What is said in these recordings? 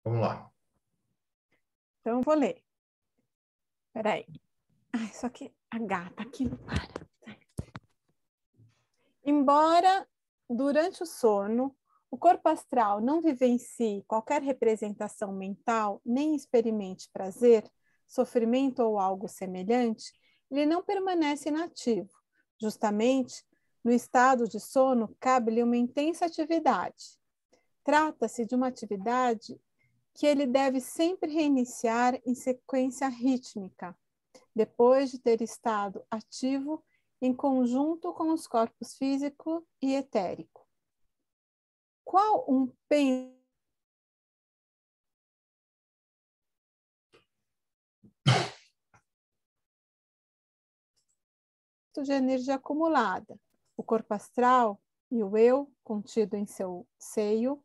Vamos lá. Então, eu vou ler. Espera aí. Ai, só que a gata aqui não para. Embora, durante o sono, o corpo astral não vivencie qualquer representação mental, nem experimente prazer, sofrimento ou algo semelhante, ele não permanece inativo. Justamente, no estado de sono, cabe-lhe uma intensa atividade. Trata-se de uma atividade que ele deve sempre reiniciar em sequência rítmica, depois de ter estado ativo em conjunto com os corpos físico e etérico. Qual um pensamento de energia acumulada, o corpo astral e o eu contido em seu seio,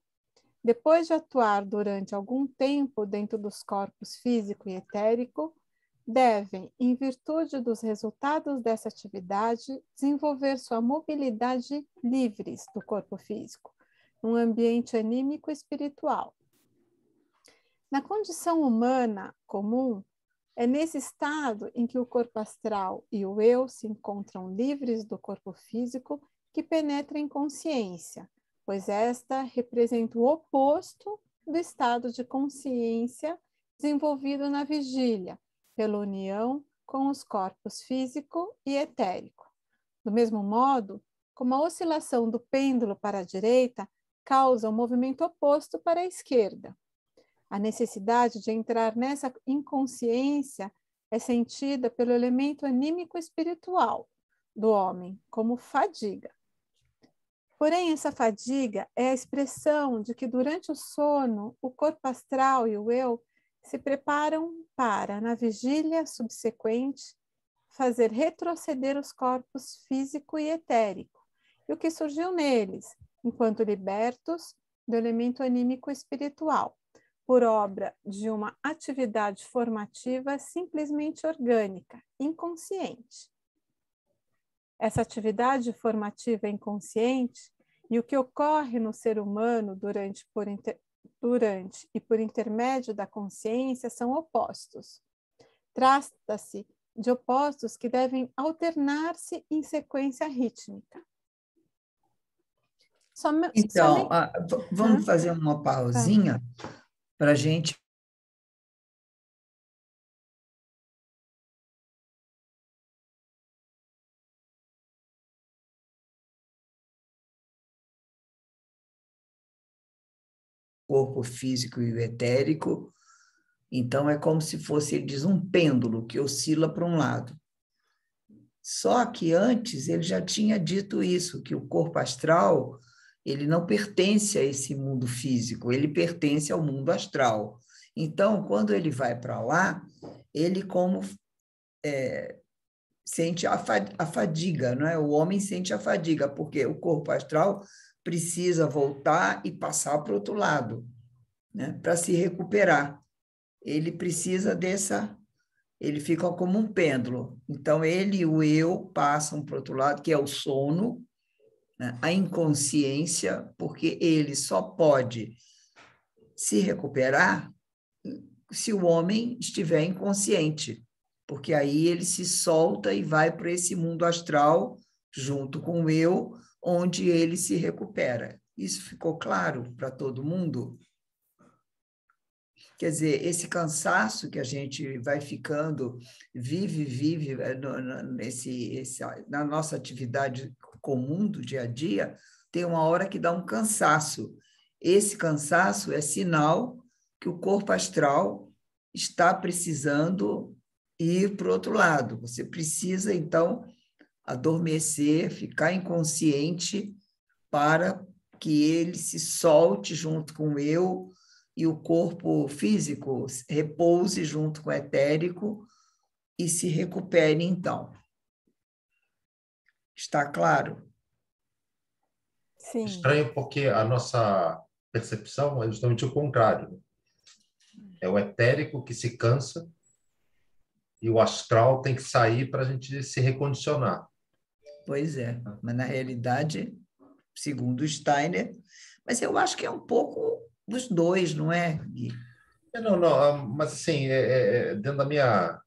depois de atuar durante algum tempo dentro dos corpos físico e etérico, devem, em virtude dos resultados dessa atividade, desenvolver sua mobilidade livres do corpo físico, num ambiente anímico e espiritual. Na condição humana comum, é nesse estado em que o corpo astral e o eu se encontram livres do corpo físico que penetra em consciência, pois esta representa o oposto do estado de consciência desenvolvido na vigília, pela união com os corpos físico e etérico. Do mesmo modo, como a oscilação do pêndulo para a direita causa um movimento oposto para a esquerda. A necessidade de entrar nessa inconsciência é sentida pelo elemento anímico espiritual do homem, como fadiga. Porém, essa fadiga é a expressão de que durante o sono, o corpo astral e o eu se preparam para, na vigília subsequente, fazer retroceder os corpos físico e etérico, e o que surgiu neles, enquanto libertos do elemento anímico espiritual, por obra de uma atividade formativa simplesmente orgânica, inconsciente. Essa atividade formativa inconsciente e o que ocorre no ser humano durante e por intermédio da consciência são opostos. Trata-se de opostos que devem alternar-se em sequência rítmica. Então, vamos fazer uma pausinha para a gente corpo físico e o etérico. Então, é como se fosse, ele diz, um pêndulo que oscila para um lado. Só que antes ele já tinha dito isso, que o corpo astral ele não pertence a esse mundo físico, ele pertence ao mundo astral. Então, quando ele vai para lá, ele sente a fadiga, não é? O homem sente a fadiga, porque o corpo astral precisa voltar e passar para o outro lado, né? Para se recuperar. Ele precisa ele fica como um pêndulo. Então, ele e o eu passam para o outro lado, que é o sono, né? A inconsciência, porque ele só pode se recuperar se o homem estiver inconsciente, porque aí ele se solta e vai para esse mundo astral junto com o eu, onde ele se recupera. Isso ficou claro para todo mundo? Quer dizer, esse cansaço que a gente vai ficando, vive na nossa atividade comum do dia a dia, tem uma hora que dá um cansaço. Esse cansaço é sinal que o corpo astral está precisando ir para o outro lado. Você precisa, então, adormecer, ficar inconsciente para que ele se solte junto com o eu e o corpo físico repouse junto com o etérico e se recupere, então. Está claro? Sim. Estranho porque a nossa percepção é justamente o contrário. É o etérico que se cansa e o astral tem que sair para a gente se recondicionar. Pois é, mas na realidade, segundo Steiner, mas eu acho que é um pouco dos dois, não é, Gui? Não, não, mas assim, dentro da minha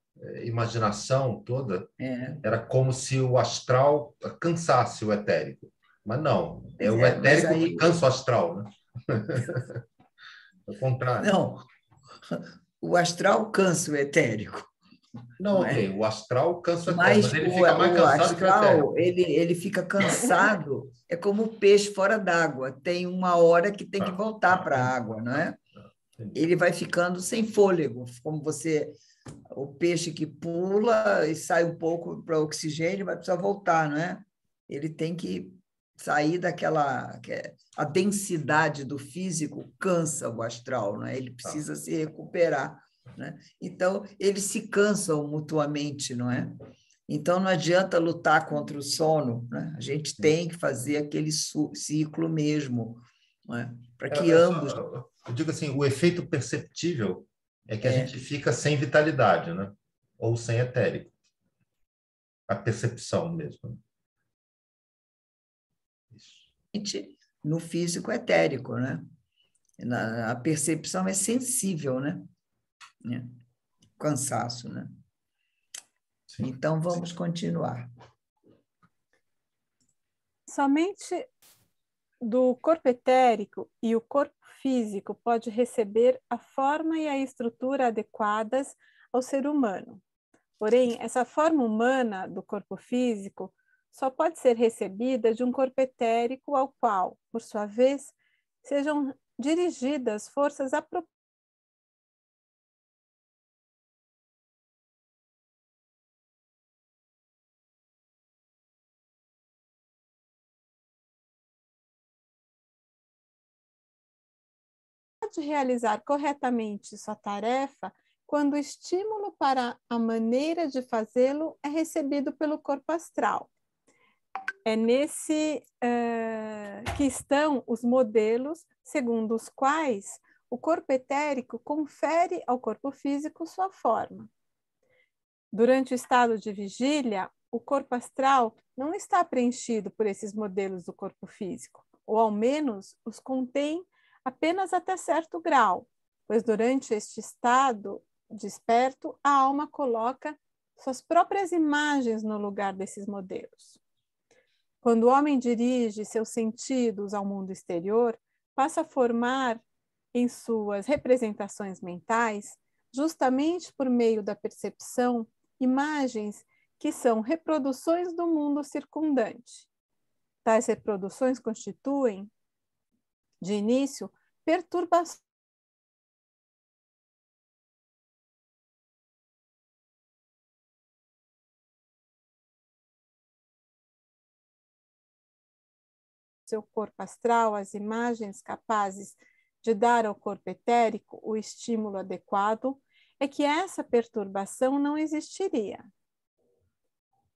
imaginação toda, É, era como se o astral cansasse o etérico. Mas não, é pois o é, mas etérico que aí, cansa o astral, né? É o contrário. não, o astral cansa o etérico, Não, não ok, é? o astral cansa o etérico, mas Mas ele fica mais o cansado que o etérico. astral, ele fica cansado, é como o peixe fora d'água, tem uma hora que tem que Ah, voltar para a entendi. água, não Ah, é? entendi. Ele vai ficando sem fôlego, como você, o peixe que pula e sai um pouco para o oxigênio, vai precisar voltar, não é? Ele tem que sair daquela, a densidade do físico cansa o astral, não é? Ele Ah, precisa se recuperar, né? Então eles se cansam mutuamente, não é? Então não adianta lutar contra o sono, né? A gente sim. tem que fazer aquele ciclo mesmo, não é? Para É, que é ambos só, eu digo assim, o efeito perceptível é que a é, gente fica sem vitalidade, né? Ou sem etérico. A percepção mesmo, né? Isso. no físico etérico, né? A percepção é sensível, né? Né? Cansaço, né? Sim. Então vamos continuar. Somente do corpo etérico e o corpo físico pode receber a forma e a estrutura adequadas ao ser humano. Porém, essa forma humana do corpo físico só pode ser recebida de um corpo etérico ao qual, por sua vez, sejam dirigidas forças apropriadas de realizar corretamente sua tarefa quando o estímulo para a maneira de fazê-lo é recebido pelo corpo astral. É nesse que estão os modelos segundo os quais o corpo etérico confere ao corpo físico sua forma. Durante o estado de vigília, o corpo astral não está preenchido por esses modelos do corpo físico, ou ao menos os contém apenas até certo grau, pois durante este estado desperto, a alma coloca suas próprias imagens no lugar desses modelos. Quando o homem dirige seus sentidos ao mundo exterior, passa a formar em suas representações mentais, justamente por meio da percepção, imagens que são reproduções do mundo circundante. Tais reproduções constituem, de início, perturbações do seu corpo astral, as imagens capazes de dar ao corpo etérico o estímulo adequado, é que essa perturbação não existiria.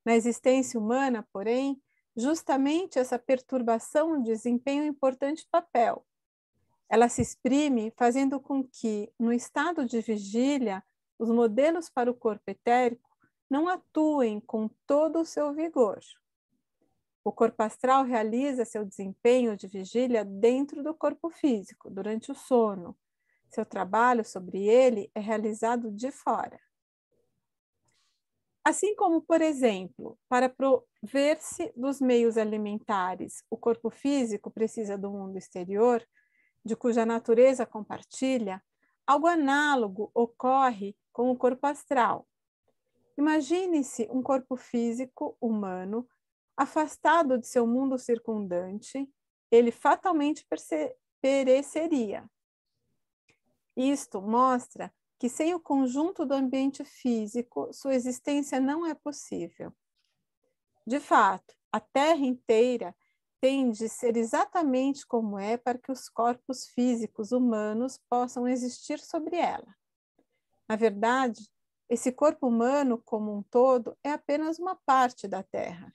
Na existência humana, porém, justamente essa perturbação desempenha um importante papel. Ela se exprime fazendo com que, no estado de vigília, os modelos para o corpo etérico não atuem com todo o seu vigor. O corpo astral realiza seu desempenho de vigília dentro do corpo físico, durante o sono. Seu trabalho sobre ele é realizado de fora. Assim como, por exemplo, para prover-se dos meios alimentares, o corpo físico precisa do mundo exterior, de cuja natureza compartilha, algo análogo ocorre com o corpo astral. Imagine-se um corpo físico humano afastado de seu mundo circundante, ele fatalmente pereceria. Isto mostra que sem o conjunto do ambiente físico, sua existência não é possível. De fato, a Terra inteira tem de ser exatamente como é para que os corpos físicos humanos possam existir sobre ela. Na verdade, esse corpo humano como um todo é apenas uma parte da Terra.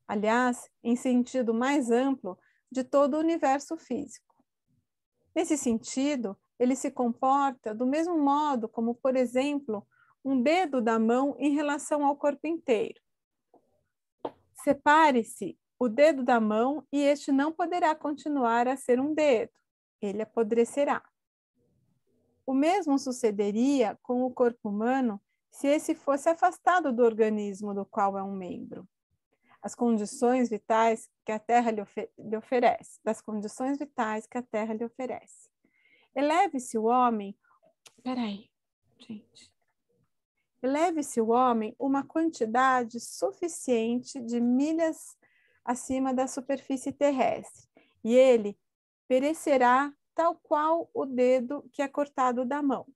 Aliás, em sentido mais amplo, de todo o universo físico. Nesse sentido, ele se comporta do mesmo modo como, por exemplo, um dedo da mão em relação ao corpo inteiro. Separe-se o dedo da mão e este não poderá continuar a ser um dedo, ele apodrecerá. O mesmo sucederia com o corpo humano se esse fosse afastado do organismo do qual é um membro. As condições vitais que a Terra lhe oferece, das condições vitais que a Terra lhe oferece. Eleve-se o homem, eleve-se o homem uma quantidade suficiente de milhas acima da superfície terrestre, e ele perecerá tal qual o dedo que é cortado da mão.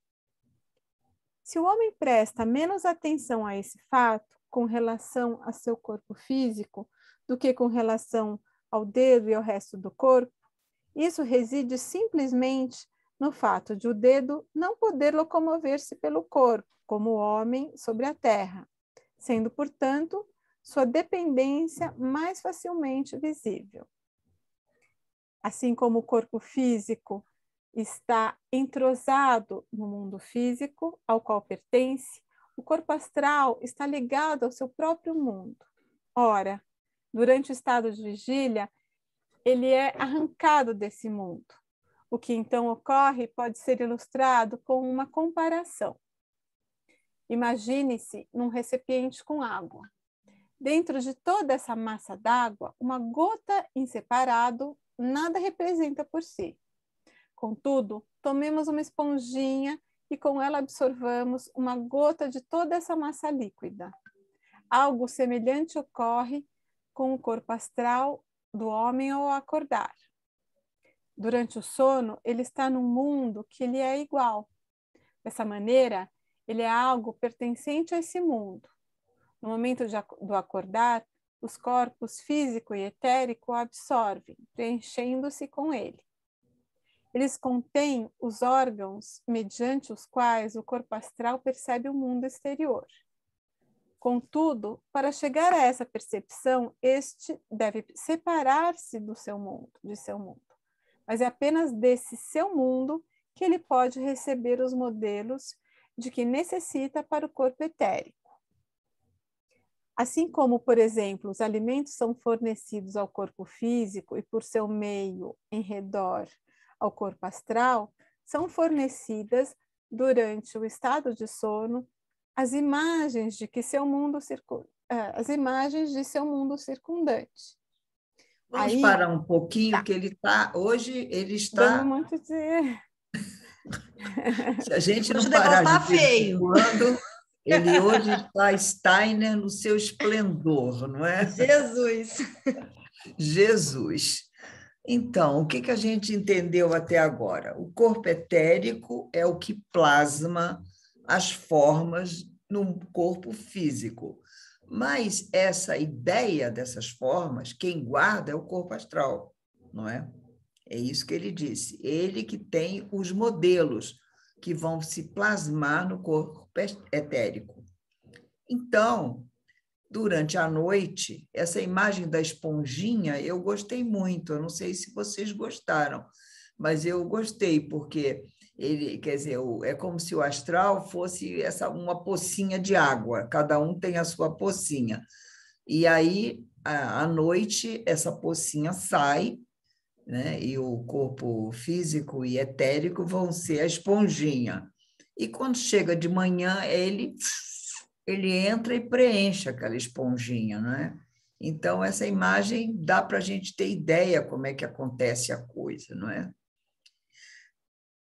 Se o homem presta menos atenção a esse fato com relação a seu corpo físico do que com relação ao dedo e ao resto do corpo, isso reside simplesmente no fato de o dedo não poder locomover-se pelo corpo, como o homem sobre a terra, sendo, portanto, sua dependência mais facilmente visível. Assim como o corpo físico está entrosado no mundo físico ao qual pertence, o corpo astral está ligado ao seu próprio mundo. Ora, durante o estado de vigília, ele é arrancado desse mundo. O que então ocorre pode ser ilustrado com uma comparação. Imagine-se num recipiente com água. Dentro de toda essa massa d'água, uma gota em separado nada representa por si. Contudo, tomemos uma esponjinha e com ela absorvamos uma gota de toda essa massa líquida. Algo semelhante ocorre com o corpo astral do homem ao acordar. Durante o sono, ele está num mundo que lhe é igual. Dessa maneira, ele é algo pertencente a esse mundo. No momento do acordar, os corpos físico e etérico o absorvem, preenchendo-se com ele. Eles contêm os órgãos mediante os quais o corpo astral percebe o mundo exterior. Contudo, para chegar a essa percepção, este deve separar-se de seu mundo. Mas é apenas desse seu mundo que ele pode receber os modelos de que necessita para o corpo etérico. Assim como, por exemplo, os alimentos são fornecidos ao corpo físico e por seu meio em redor ao corpo astral, são fornecidas durante o estado de sono as imagens de seu mundo circundante. Vamos parar um pouquinho, que hoje ele está dando muito de... Se a gente não parar de ver quando, ele hoje está Steiner no seu esplendor, não é? Jesus! Jesus! Então, o que a gente entendeu até agora? O corpo etérico é o que plasma as formas no corpo físico. Mas essa ideia dessas formas, quem guarda é o corpo astral, não é? É isso que ele disse. Ele que tem os modelos que vão se plasmar no corpo etérico. Então, durante a noite, essa imagem da esponjinha eu gostei muito. Eu não sei se vocês gostaram, mas eu gostei, porque ele, quer dizer, é como se o astral fosse uma pocinha de água, cada um tem a sua pocinha. E aí, à noite, essa pocinha sai, né? E o corpo físico e etérico vão ser a esponjinha. E quando chega de manhã, ele entra e preenche aquela esponjinha, né? Então, essa imagem dá para a gente ter ideia como é que acontece a coisa, não é?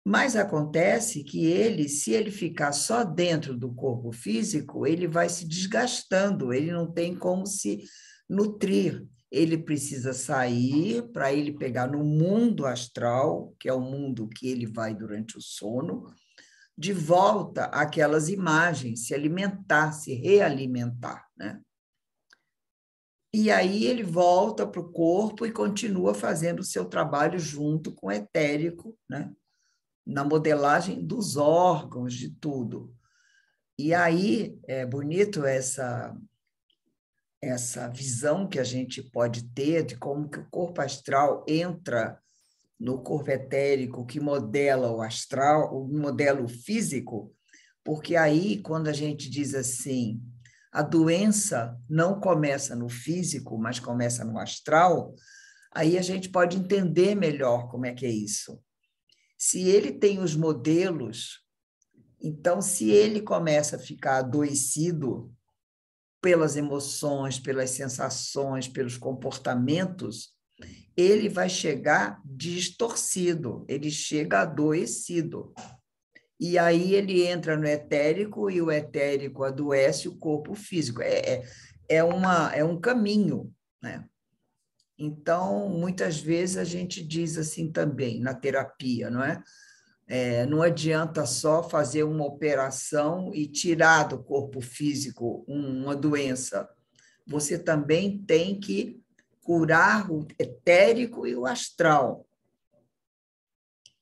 Mas acontece que se ele ficar só dentro do corpo físico, ele vai se desgastando, ele não tem como se nutrir. Ele precisa sair para ele pegar no mundo astral, que é o mundo que ele vai durante o sono, de volta àquelas imagens, se alimentar, se realimentar, né? E aí ele volta para o corpo e continua fazendo o seu trabalho junto com o etérico, né? Na modelagem dos órgãos, de tudo. E aí é bonito essa visão que a gente pode ter de como que o corpo astral entra no corpo etérico, que modela o astral, modela o físico, porque aí, quando a gente diz assim, a doença não começa no físico, mas começa no astral, aí a gente pode entender melhor como é que é isso. Se ele tem os modelos, então, se ele começa a ficar adoecido pelas emoções, pelas sensações, pelos comportamentos, ele vai chegar distorcido, ele chega adoecido. E aí ele entra no etérico e o etérico adoece o corpo físico. É um caminho, né? Então, muitas vezes a gente diz assim também na terapia, não é? Não adianta só fazer uma operação e tirar do corpo físico uma doença. Você também tem que curar o etérico e o astral.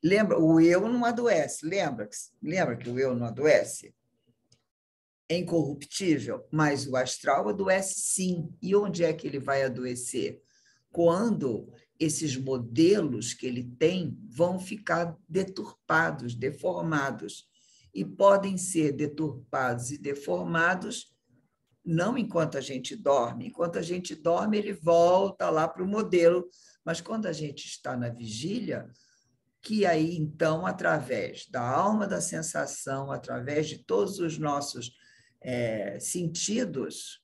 Lembra, o eu não adoece, lembra que o eu não adoece? É incorruptível, mas o astral adoece sim. E onde é que ele vai adoecer? Quando esses modelos que ele tem vão ficar deturpados, deformados. E podem ser deturpados e deformados não enquanto a gente dorme. Enquanto a gente dorme, ele volta lá para o modelo. Mas quando a gente está na vigília, que aí, então, através da alma da sensação, através de todos os nossos sentidos,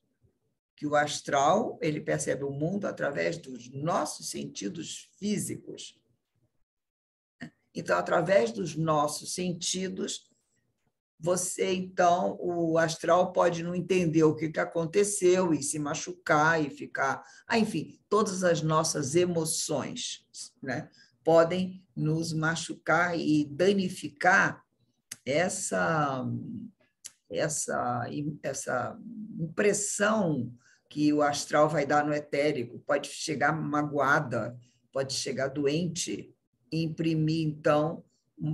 que o astral ele percebe o mundo através dos nossos sentidos físicos. Então, através dos nossos sentidos, então, o astral pode não entender o que aconteceu e se machucar e ficar... enfim, todas as nossas emoções, né, podem nos machucar e danificar essa impressão que o astral vai dar no etérico, pode chegar magoada, pode chegar doente, e imprimir, então,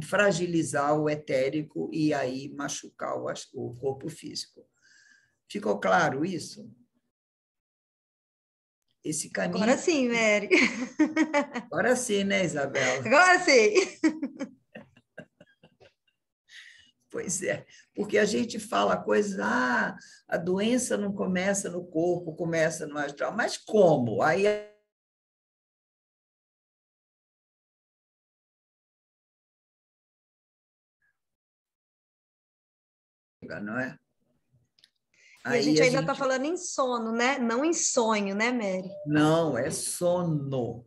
fragilizar o etérico e aí machucar o corpo físico. Ficou claro isso? Esse caminho... Agora sim, Mary. Agora sim, né, Isabela? Agora sim. Pois é, porque a gente fala coisas, a doença não começa no corpo, começa no astral. Mas como? Aí não é? E a gente ainda está falando em sono, né? Não em sonho, né, Mary? Não, é sono.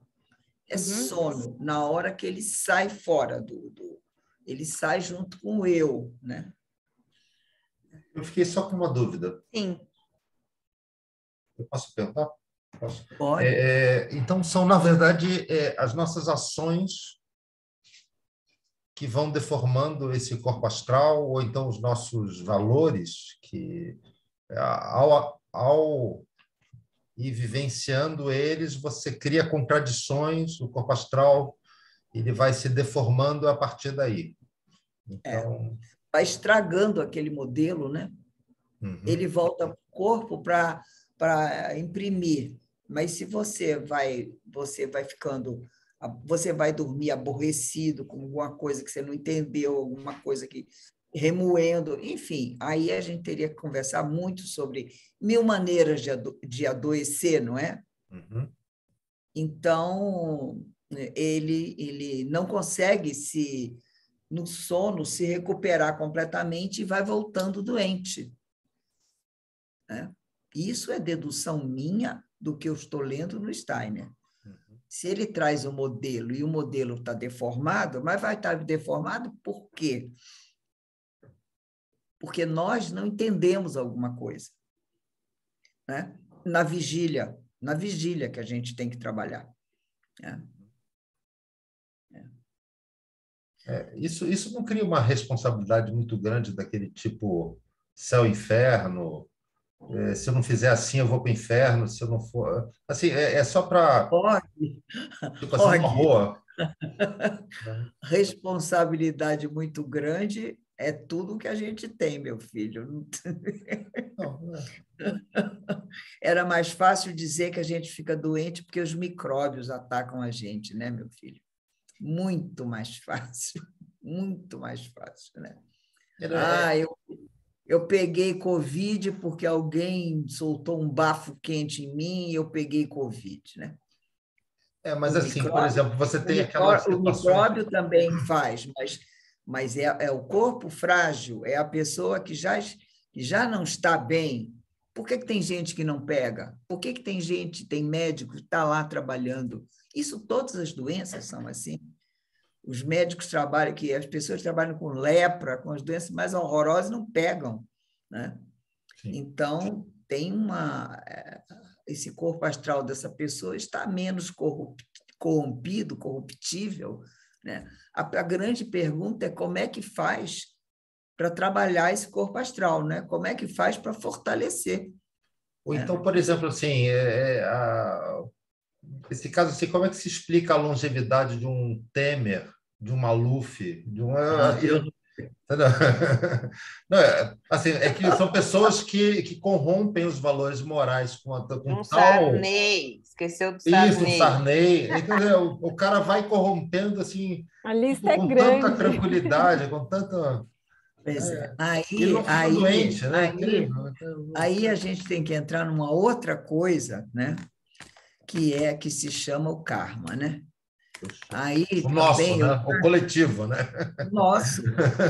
É sono. Na hora que ele sai fora ele sai junto com o eu, né? Eu fiquei só com uma dúvida. Sim. Eu posso perguntar? Posso? Pode. Então, são, na verdade, as nossas ações que vão deformando esse corpo astral, ou então os nossos valores, que ao ir vivenciando eles, você cria contradições, o corpo astral ele vai se deformando a partir daí. Então... vai estragando aquele modelo, né? Ele volta para o corpo para imprimir. Mas se você vai ficando, você vai dormir aborrecido com alguma coisa que você não entendeu, alguma coisa que remoendo, enfim, aí a gente teria que conversar muito sobre 1000 maneiras de adoecer, não é? Então, ele não consegue no sono se recuperar completamente e vai voltando doente. Né? Isso é dedução minha do que eu estou lendo no Steiner. Se ele traz o modelo e o modelo está deformado, mas vai estar deformado por quê? Porque nós não entendemos alguma coisa. Né? Na vigília que a gente tem que trabalhar. Né? Isso não cria uma responsabilidade muito grande daquele tipo céu e inferno? Se eu não fizer assim, eu vou para o inferno. Se eu não for... Assim, é só para... Tipo assim, um horror. Responsabilidade muito grande é tudo que a gente tem, meu filho. Era mais fácil dizer que a gente fica doente porque os micróbios atacam a gente, né, meu filho? Muito mais fácil, muito mais fácil, né? Eu peguei Covid porque alguém soltou um bafo quente em mim e eu peguei Covid, né? Mas O assim, por micróbio, exemplo, você tem aquelas o situações... micróbio também faz, mas é o corpo frágil, é a pessoa que já não está bem. Por que tem gente que não pega? Por que tem médico que está lá trabalhando? Isso, todas as doenças são assim. Os médicos trabalham, que as pessoas trabalham com lepra, com as doenças mais horrorosas, não pegam, né? Sim. Então, tem esse corpo astral dessa pessoa está menos corrompido, corruptível, né? A grande pergunta é como é que faz para trabalhar esse corpo astral, né? Como é que faz para fortalecer? Ou Né? então, por exemplo, assim, esse caso, assim, como é que se explica a longevidade de um Temer, de um Maluf, de um... Entendeu? Não, assim, é que são pessoas que corrompem os valores morais com tal... Sarney, esqueceu do Isso, Sarney. Sarney. Entendeu? O cara vai corrompendo assim, A lista é com grande. tanta tranquilidade, com tanta... Pois é. Ele não fica doente, né? Incrível. Aí a gente tem que entrar numa outra coisa, né? Que se chama o karma, né? Aí O nosso, também né? O coletivo, né? Nosso.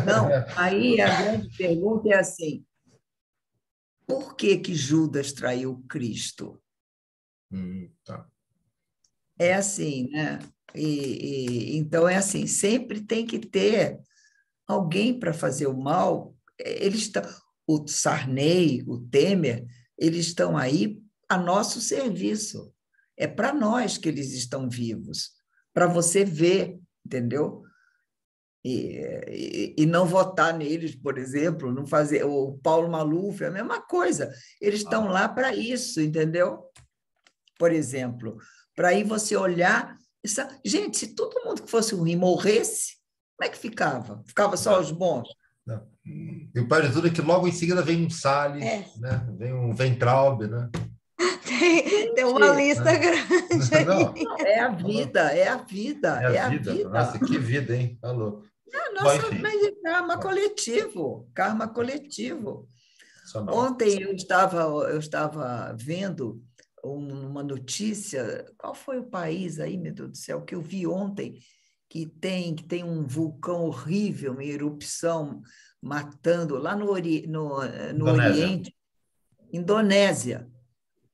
Não, aí a grande pergunta é assim: por que Judas traiu Cristo? Tá. É assim, né? Então é assim, sempre tem que ter alguém para fazer o mal. O Sarney, o Temer, eles estão aí a nosso serviço. É para nós que eles estão vivos, para você ver, entendeu? E não votar neles, por exemplo, não fazer o Paulo Maluf, é a mesma coisa. Eles estão lá para isso, entendeu? Por exemplo, para aí você olhar, gente, se todo mundo que fosse ruim morresse, como é que ficava? Ficava só os bons? Não. E o pior de tudo é que logo em seguida vem um Salles, né? Vem um Weintraub, né? Tem uma lista grande aí. Não, é a vida, é a vida, É é a a vida. vida. Nossa, que vida, hein? Falou. Mas é karma coletivo, karma coletivo. Ontem eu estava vendo uma notícia, qual foi o país aí, meu Deus do céu, que eu vi ontem, que tem um vulcão horrível em erupção, matando lá no Oriente, Indonésia.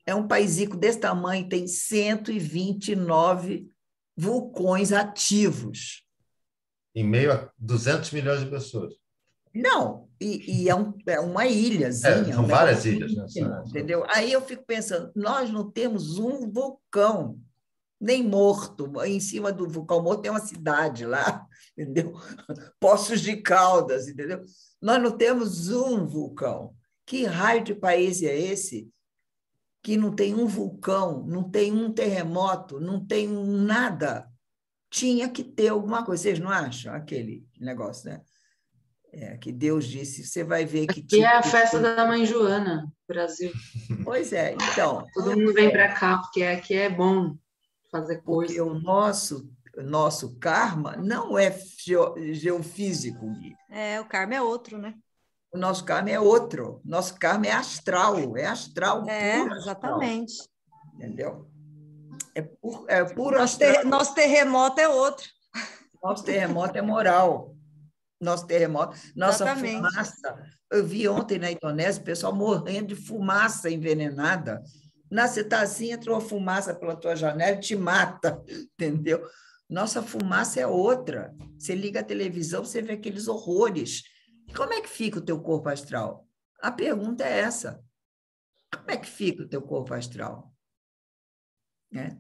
É um paísico desse tamanho, tem 129 vulcões ativos. Em meio a 200 milhões de pessoas. Não, é uma ilhazinha. São várias ilhas, né? Entendeu? Aí eu fico pensando, nós não temos um vulcão, nem morto. Em cima do vulcão morto tem uma cidade lá, entendeu? Poços de Caldas, entendeu? Nós não temos um vulcão. Que raio de país é esse que não tem um vulcão, não tem um terremoto, não tem nada? Tinha que ter alguma coisa. Vocês não acham aquele negócio, né? Que Deus disse, você vai ver que... Aqui é a festa da Mãe Joana, Brasil. Pois é, então... Todo mundo vem para cá, porque aqui é bom fazer coisa. Porque o nosso karma não é geofísico, Gui. O karma é outro, né? O nosso karma é outro. Nosso karma é astral puro. Exatamente. Astral, entendeu? É puro astral. Nosso terremoto é outro. Nosso terremoto é moral. Nosso terremoto, nossa Exatamente. fumaça. Eu vi ontem na Indonésia o pessoal morrendo de fumaça envenenada. Você está assim, entra uma fumaça pela tua janela e te mata, entendeu? Nossa fumaça é outra. Você liga a televisão, você vê aqueles horrores. Como é que fica o teu corpo astral? A pergunta é essa. Como é que fica o teu corpo astral? Né?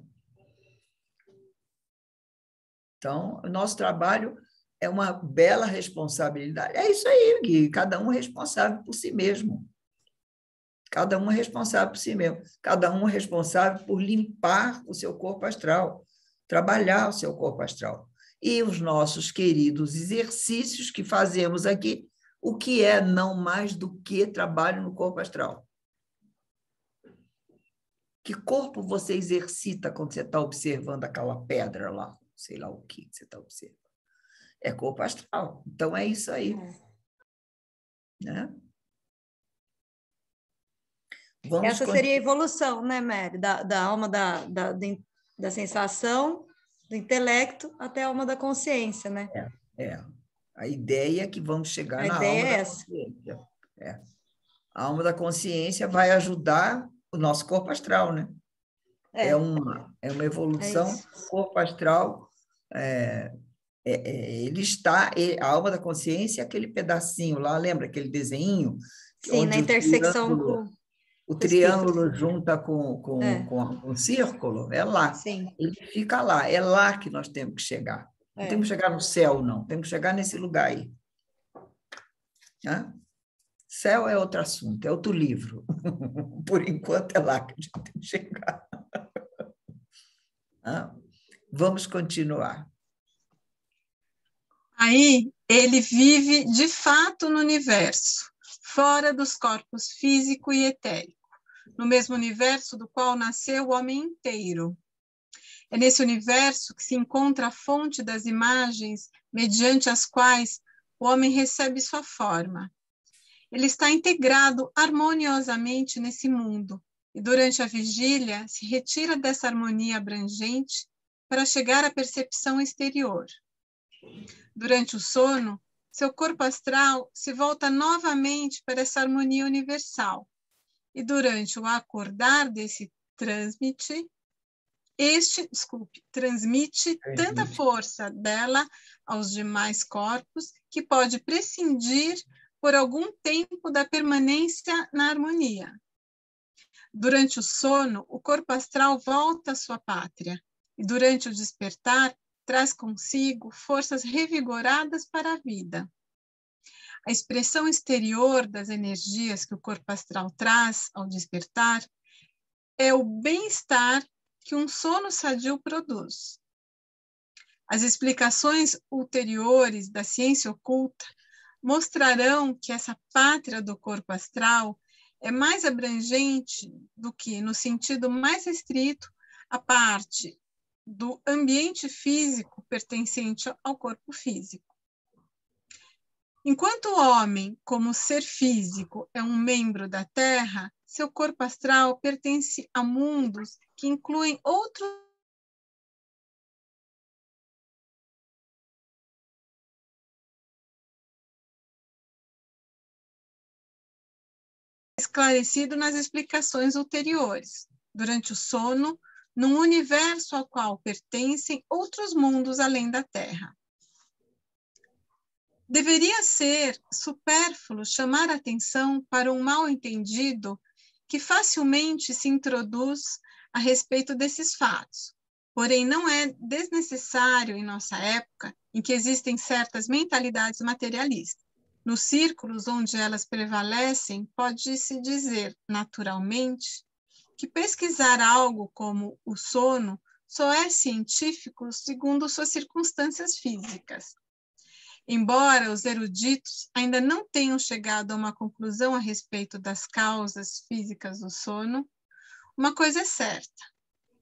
Então, o nosso trabalho é uma bela responsabilidade. É isso aí, Gui. Cada um é responsável por si mesmo. Cada um é responsável por si mesmo. Cada um é responsável por limpar o seu corpo astral, trabalhar o seu corpo astral. E os nossos queridos exercícios que fazemos aqui, o que é não mais do que trabalho no corpo astral? Que corpo você exercita quando você está observando aquela pedra lá? Sei lá o que você está observando. É corpo astral. Então, é isso aí. Né? Essa seria a evolução, né, Mary? Da alma Da sensação, do intelecto, até a alma da consciência, né? É. A ideia é que vamos chegar A na ideia alma é da essa. consciência. A alma da consciência vai ajudar o nosso corpo astral, né? É uma evolução. O corpo astral, a alma da consciência é aquele pedacinho lá, lembra aquele desenho? Sim, na intersecção com o o triângulo espírito. junta com o círculo, é lá. Sim. Ele fica lá, é lá que nós temos que chegar. Não temos que chegar no céu, não. Temos que chegar nesse lugar aí. Céu é outro assunto, é outro livro. Por enquanto é lá que a gente tem que chegar. Vamos continuar. Aí ele vive de fato no universo, fora dos corpos físico e etérico, no mesmo universo do qual nasceu o homem inteiro. É nesse universo que se encontra a fonte das imagens mediante as quais o homem recebe sua forma. Ele está integrado harmoniosamente nesse mundo e durante a vigília se retira dessa harmonia abrangente para chegar à percepção exterior. Durante o sono, seu corpo astral se volta novamente para essa harmonia universal e durante o acordar desse transmite tanta força dela aos demais corpos que pode prescindir por algum tempo da permanência na harmonia. Durante o sono, o corpo astral volta à sua pátria e durante o despertar traz consigo forças revigoradas para a vida. A expressão exterior das energias que o corpo astral traz ao despertar é o bem-estar que um sono sadio produz. As explicações ulteriores da ciência oculta mostrarão que essa pátria do corpo astral é mais abrangente do que, no sentido mais restrito, a parte do ambiente físico pertencente ao corpo físico. Enquanto o homem, como ser físico, é um membro da Terra, seu corpo astral pertence a mundos que incluem outros esclarecido nas explicações ulteriores, durante o sono, num universo ao qual pertencem outros mundos além da Terra. Deveria ser supérfluo chamar a atenção para um mal-entendido que facilmente se introduz a respeito desses fatos. Porém, não é desnecessário em nossa época, em que existem certas mentalidades materialistas. Nos círculos onde elas prevalecem, pode-se dizer, naturalmente, que pesquisar algo como o sono só é científico segundo suas circunstâncias físicas. Embora os eruditos ainda não tenham chegado a uma conclusão a respeito das causas físicas do sono, uma coisa é certa: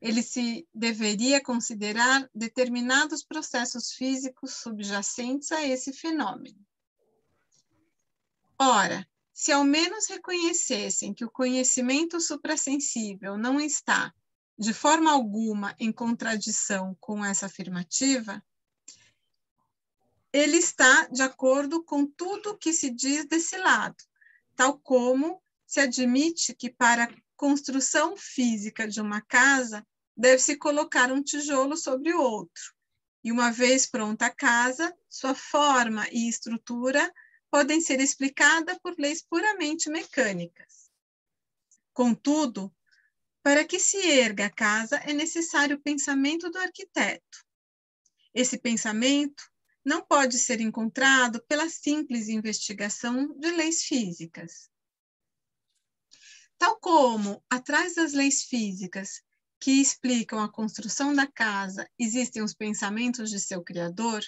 ele se deveria considerar determinados processos físicos subjacentes a esse fenômeno. Ora, se ao menos reconhecessem que o conhecimento suprassensível não está, de forma alguma, em contradição com essa afirmativa, ele está de acordo com tudo o que se diz desse lado, tal como se admite que para a construção física de uma casa deve-se colocar um tijolo sobre o outro, e uma vez pronta a casa, sua forma e estrutura podem ser explicadas por leis puramente mecânicas. Contudo, para que se erga a casa é necessário o pensamento do arquiteto. Esse pensamento não pode ser encontrado pela simples investigação de leis físicas. Tal como, atrás das leis físicas que explicam a construção da casa, existem os pensamentos de seu criador,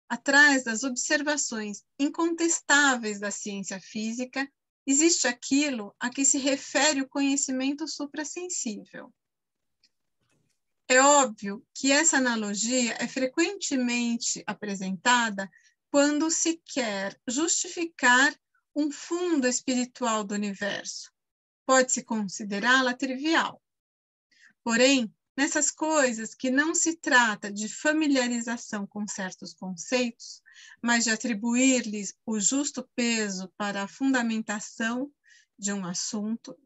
atrás das observações incontestáveis da ciência física, existe aquilo a que se refere o conhecimento suprassensível. É óbvio que essa analogia é frequentemente apresentada quando se quer justificar um fundo espiritual do universo. Pode-se considerá-la trivial. Porém, nessas coisas que não se trata de familiarização com certos conceitos, mas de atribuir-lhes o justo peso para a fundamentação de um assunto.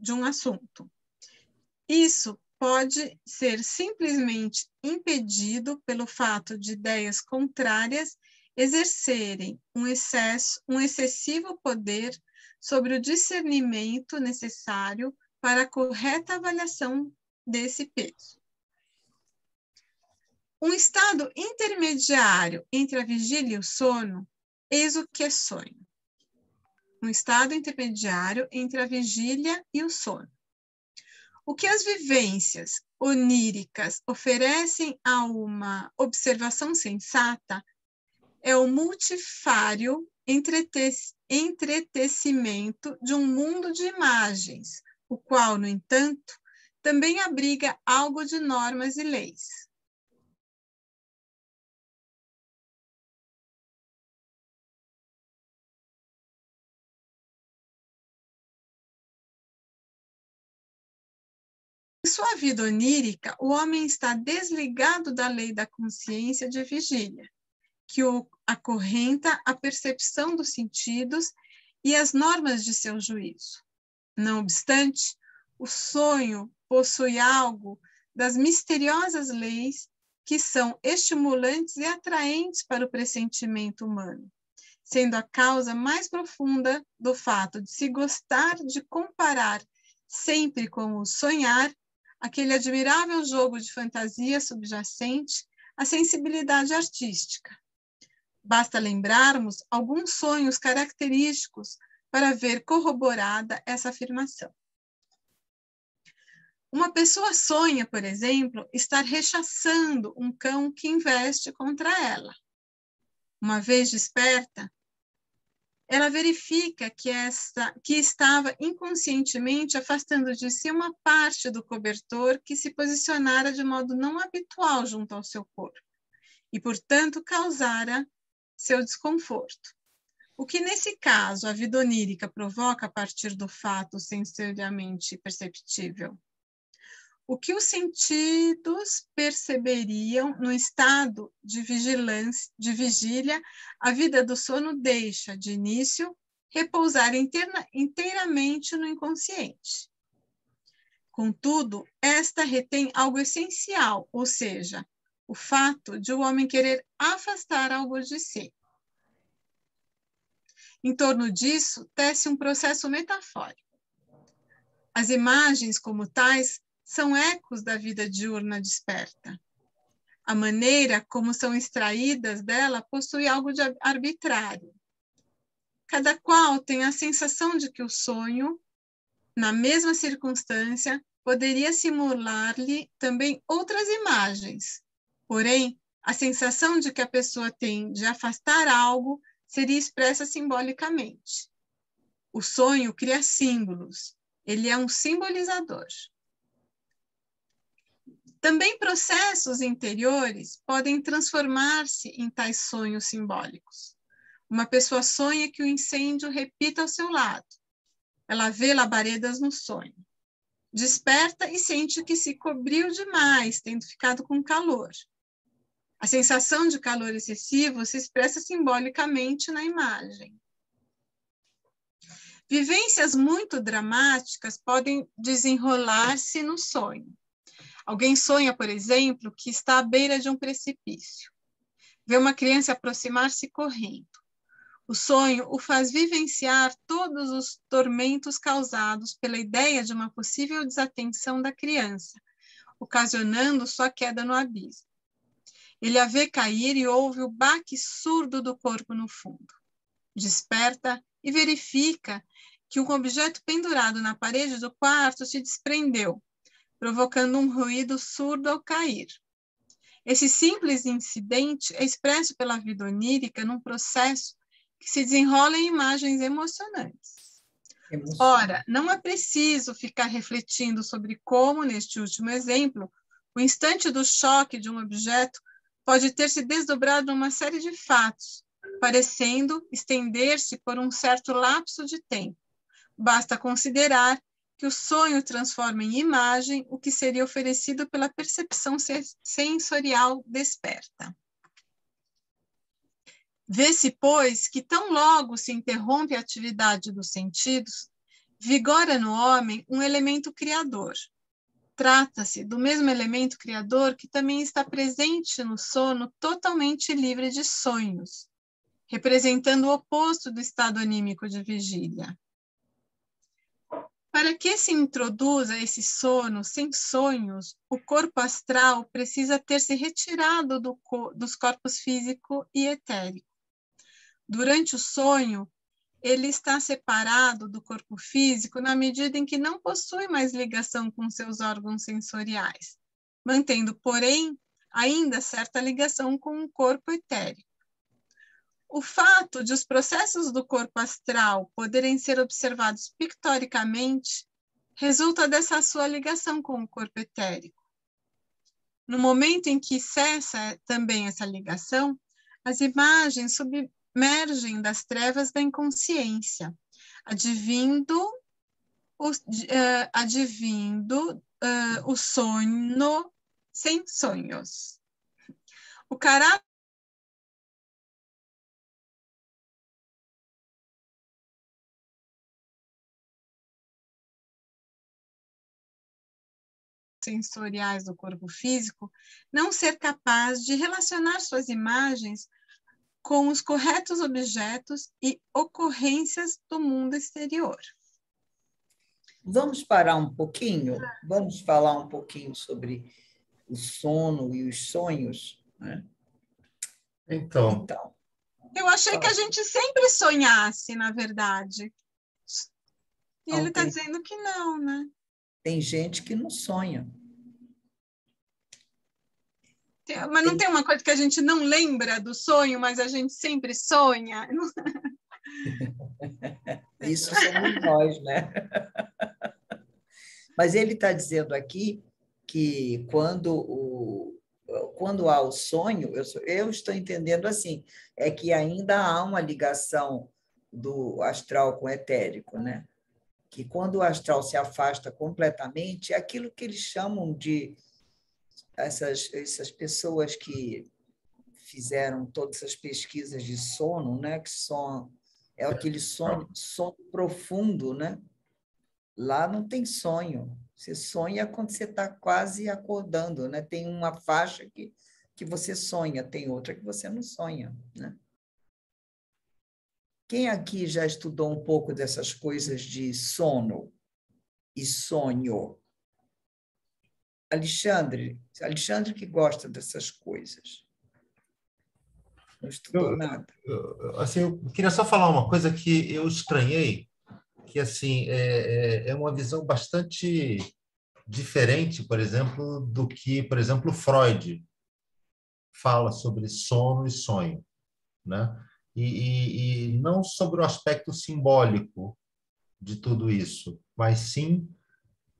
Isso pode ser simplesmente impedido pelo fato de ideias contrárias exercerem um excessivo poder sobre o discernimento necessário para a correta avaliação desse peso. Um estado intermediário entre a vigília e o sono, eis o que é sonho. Um estado intermediário entre a vigília e o sono. O que as vivências oníricas oferecem a uma observação sensata é o multifário entretecimento de um mundo de imagens, o qual, no entanto, também abriga algo de normas e leis. Em sua vida onírica, o homem está desligado da lei da consciência de vigília, que o acorrenta à percepção dos sentidos e às normas de seu juízo. Não obstante, o sonho possui algo das misteriosas leis que são estimulantes e atraentes para o pressentimento humano, sendo a causa mais profunda do fato de se gostar de comparar sempre com o sonhar, aquele admirável jogo de fantasia subjacente à sensibilidade artística. Basta lembrarmos alguns sonhos característicos para ver corroborada essa afirmação. Uma pessoa sonha, por exemplo, estar rechaçando um cão que investe contra ela. Uma vez desperta, ela verifica que estava inconscientemente afastando de si uma parte do cobertor que se posicionara de modo não habitual junto ao seu corpo e, portanto, causara seu desconforto. O que, nesse caso, a vida onírica provoca a partir do fato sensorialmente perceptível? O que os sentidos perceberiam no estado de vigília, a vida do sono deixa, de início, repousar inteiramente no inconsciente. Contudo, esta retém algo essencial, ou seja, o fato de o homem querer afastar algo de si. Em torno disso, tece um processo metafórico. As imagens, como tais, são ecos da vida diurna desperta. A maneira como são extraídas dela possui algo de arbitrário. Cada qual tem a sensação de que o sonho, na mesma circunstância, poderia simular-lhe também outras imagens. Porém, a sensação de que a pessoa tem de afastar algo seria expressa simbolicamente. O sonho cria símbolos. Ele é um simbolizador. Também processos interiores podem transformar-se em tais sonhos simbólicos. Uma pessoa sonha que o incêndio repita ao seu lado. Ela vê labaredas no sonho. Desperta e sente que se cobriu demais, tendo ficado com calor. A sensação de calor excessivo se expressa simbolicamente na imagem. Vivências muito dramáticas podem desenrolar-se no sonho. Alguém sonha, por exemplo, que está à beira de um precipício. Vê uma criança aproximar-se correndo. O sonho o faz vivenciar todos os tormentos causados pela ideia de uma possível desatenção da criança, ocasionando sua queda no abismo. Ele a vê cair e ouve o baque surdo do corpo no fundo. Desperta e verifica que um objeto pendurado na parede do quarto se desprendeu, provocando um ruído surdo ao cair. Esse simples incidente é expresso pela vida onírica num processo que se desenrola em imagens emocionantes. Ora, não é preciso ficar refletindo sobre como, neste último exemplo, o instante do choque de um objeto pode ter se desdobrado numa série de fatos, parecendo estender-se por um certo lapso de tempo. Basta considerar que o sonho transforma em imagem o que seria oferecido pela percepção sensorial desperta. Vê-se, pois, que tão logo se interrompe a atividade dos sentidos, vigora no homem um elemento criador. Trata-se do mesmo elemento criador que também está presente no sono totalmente livre de sonhos, representando o oposto do estado anímico de vigília. Para que se introduza esse sono sem sonhos, o corpo astral precisa ter se retirado dos corpos físico e etérico. Durante o sonho, ele está separado do corpo físico na medida em que não possui mais ligação com seus órgãos sensoriais, mantendo, porém, ainda certa ligação com o corpo etérico. O fato de os processos do corpo astral poderem ser observados pictoricamente resulta dessa sua ligação com o corpo etérico. No momento em que cessa também essa ligação, as imagens submergem das trevas da inconsciência, advindo o sono sem sonhos. O caráter sensoriais do corpo físico não ser capaz de relacionar suas imagens com os corretos objetos e ocorrências do mundo exterior. Vamos parar um pouquinho? Vamos falar um pouquinho sobre o sono e os sonhos, né? Então, eu achei que a gente sempre sonhasse, na verdade. E ele está dizendo que não, né? Tem gente que não sonha. Mas não tem uma coisa que a gente não lembra do sonho, mas a gente sempre sonha? Isso somos nós, né? Mas ele está dizendo aqui que quando há o sonho, eu estou entendendo assim, é que ainda há uma ligação do astral com o etérico, né? Que quando o astral se afasta completamente, é aquilo que eles chamam de essas pessoas que fizeram todas as pesquisas de sono, né? Que é aquele sono profundo, né? Lá não tem sonho. Você sonha quando você está quase acordando, né? Tem uma faixa que você sonha, tem outra que você não sonha, né? Quem aqui já estudou um pouco dessas coisas de sono e sonho? Alexandre que gosta dessas coisas. Não estudou nada. Eu queria só falar uma coisa que eu estranhei, que assim é uma visão bastante diferente, por exemplo, do que, por exemplo, Freud fala sobre sono e sonho, né? E não sobre o aspecto simbólico de tudo isso, mas sim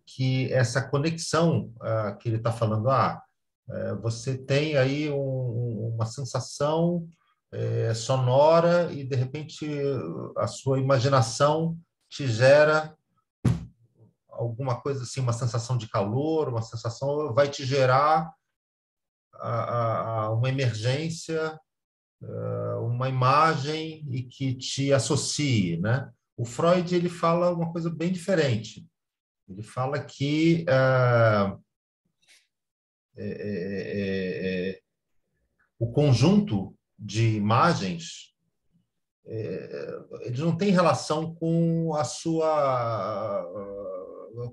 que essa conexão que ele está falando, você tem aí uma sensação sonora e, de repente, a sua imaginação te gera alguma coisa assim, uma sensação de calor, uma sensação, vai te gerar uma emergência, uma imagem e que te associe, né? O Freud ele fala uma coisa bem diferente. Ele fala que o conjunto de imagens ele não tem relação com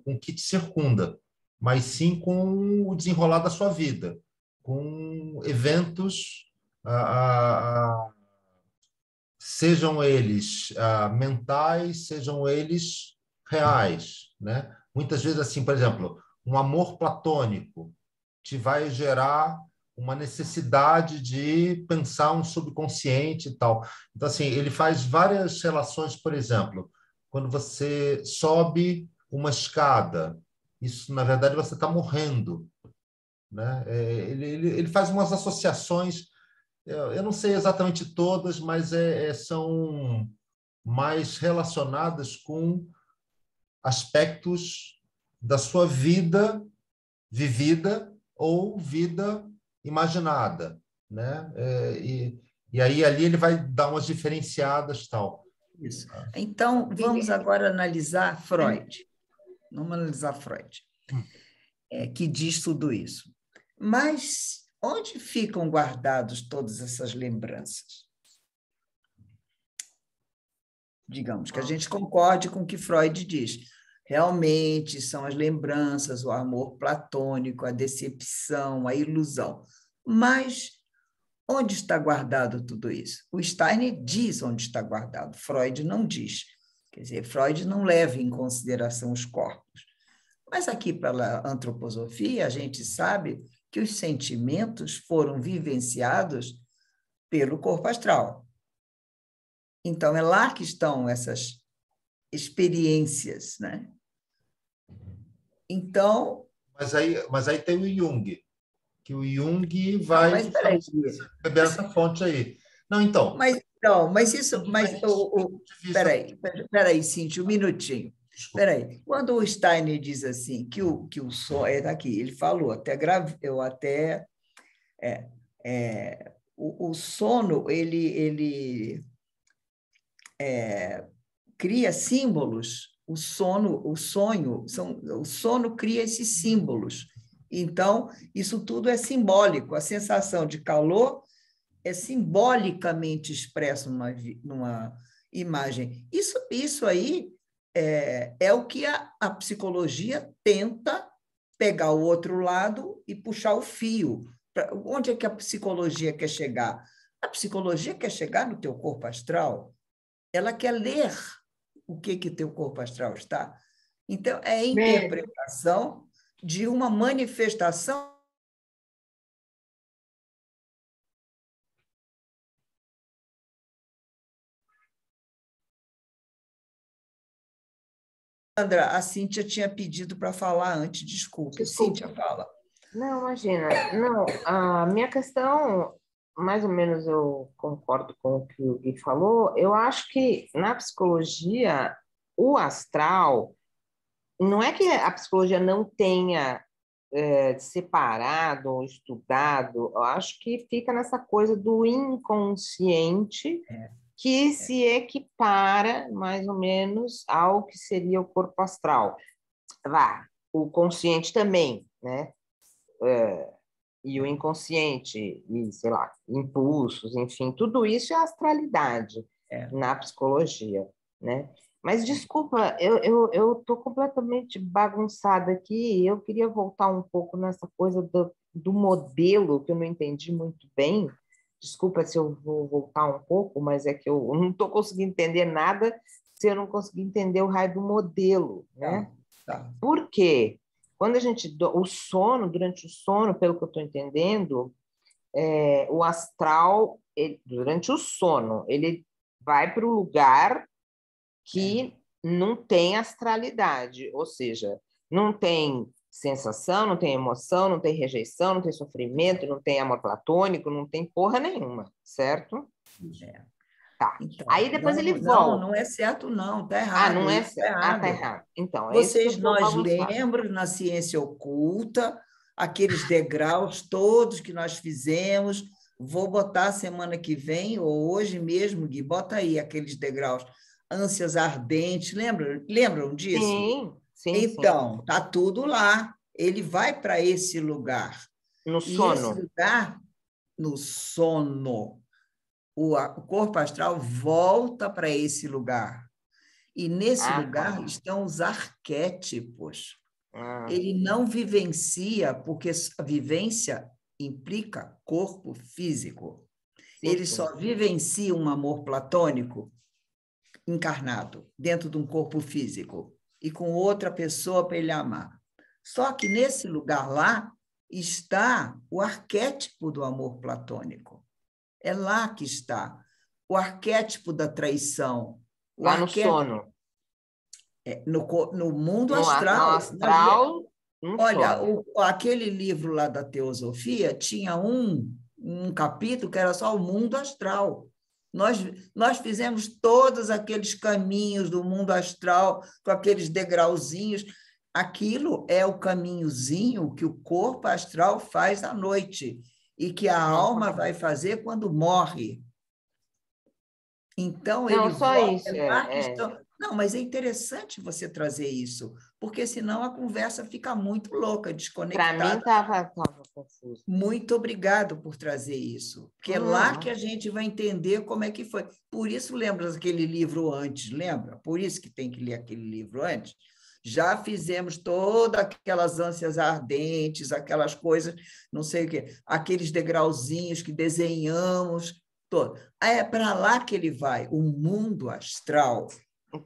com o que te circunda, mas sim com o desenrolar da sua vida, com eventos, sejam eles mentais, sejam eles reais, né? Muitas vezes, assim, por exemplo, um amor platônico te vai gerar uma necessidade de pensar um subconsciente e tal. Então, assim, ele faz várias relações, por exemplo, quando você sobe uma escada, isso, na verdade, você está morrendo, né? Ele faz umas associações, eu não sei exatamente todas, mas são mais relacionadas com aspectos da sua vida vivida ou vida imaginada, né? E aí ali ele vai dar umas diferenciadas tal. Isso. Então, vamos agora analisar Freud. Vamos analisar Freud, que diz tudo isso. Mas onde ficam guardadas todas essas lembranças? Digamos que a gente concorde com o que Freud diz. Realmente são as lembranças, o amor platônico, a decepção, a ilusão. Mas onde está guardado tudo isso? O Steiner diz onde está guardado, Freud não diz. Quer dizer, Freud não leva em consideração os corpos. Mas aqui, pela antroposofia, a gente sabe que os sentimentos foram vivenciados pelo corpo astral. Então, é lá que estão essas experiências, né? Então... Mas aí tem o Jung, que o Jung vai beber essa fonte aí. Não, então... Peraí, Cíntia, um minutinho. Peraí. Quando o Steiner diz assim, que o sono... Está aqui, ele falou, o sono, ele cria símbolos. O sono cria esses símbolos. Então, isso tudo é simbólico. A sensação de calor é simbolicamente expresso numa imagem. Isso aí é o que a psicologia tenta pegar o outro lado e puxar o fio. Onde é que a psicologia quer chegar? A psicologia quer chegar no teu corpo astral. Ela quer ler o que teu corpo astral está. Então, é a interpretação de uma manifestação. Sandra, a Cíntia tinha pedido para falar antes, desculpa. Cíntia, fala. Não, imagina. Não, a minha questão, mais ou menos eu concordo com o que o Gui falou, eu acho que na psicologia, o astral, não é que a psicologia não tenha separado ou estudado, eu acho que fica nessa coisa do inconsciente, que se equipara, mais ou menos, ao que seria o corpo astral. O consciente também, né? E o inconsciente, e, sei lá, impulsos, enfim, tudo isso é astralidade na psicologia, né? Mas, desculpa, eu estou completamente bagunçada aqui, eu queria voltar um pouco nessa coisa do modelo, que eu não entendi muito bem. Desculpa se eu vou voltar um pouco, mas é que eu não estou conseguindo entender nada se eu não conseguir entender o raio do modelo, né? Tá. Por quê? Quando durante o sono, pelo que eu estou entendendo, o astral, durante o sono, ele vai para o lugar que não tem astralidade, ou seja, não tem sensação, não tem emoção, não tem rejeição, não tem sofrimento, não tem amor platônico, não tem porra nenhuma, certo? Tá. Então, aí depois ele volta. Não é certo, não, tá errado. Não é certo. Tá errado. Então, nós lembram na ciência oculta aqueles degraus todos que nós fizemos. Vou botar semana que vem, ou hoje mesmo, Gui, bota aí aqueles degraus. Ânsias ardentes, lembram disso? Sim. Então, está tudo lá. Ele vai para esse lugar. No sono. Esse lugar, no sono, o corpo astral volta para esse lugar. E nesse lugar estão os arquétipos. Ele não vivencia, porque a vivência implica corpo físico. Ele só vivencia um amor platônico encarnado, dentro de um corpo físico, e com outra pessoa para ele amar. Só que nesse lugar lá está o arquétipo do amor platônico. É lá que está o arquétipo da traição. Lá no sono. No mundo astral. No astral. Olha, aquele livro lá da Teosofia tinha um capítulo que era só o mundo astral. Nós fizemos todos aqueles caminhos do mundo astral, com aqueles degrauzinhos. Aquilo é o caminhozinho que o corpo astral faz à noite e que a alma vai fazer quando morre. Então, Não, ele só volta isso. lá que estão... Não, mas é interessante você trazer isso, porque senão a conversa fica muito louca, Para desconectada. mim estava confuso. Muito obrigado por trazer isso, porque é lá que a gente vai entender como é que foi. Por isso, lembra aquele livro antes, lembra? Por isso que tem que ler aquele livro antes. Já fizemos todas aquelas ânsias ardentes, aquelas coisas, não sei o quê, aqueles degrauzinhos que desenhamos, todo. É para lá que ele vai, o mundo astral.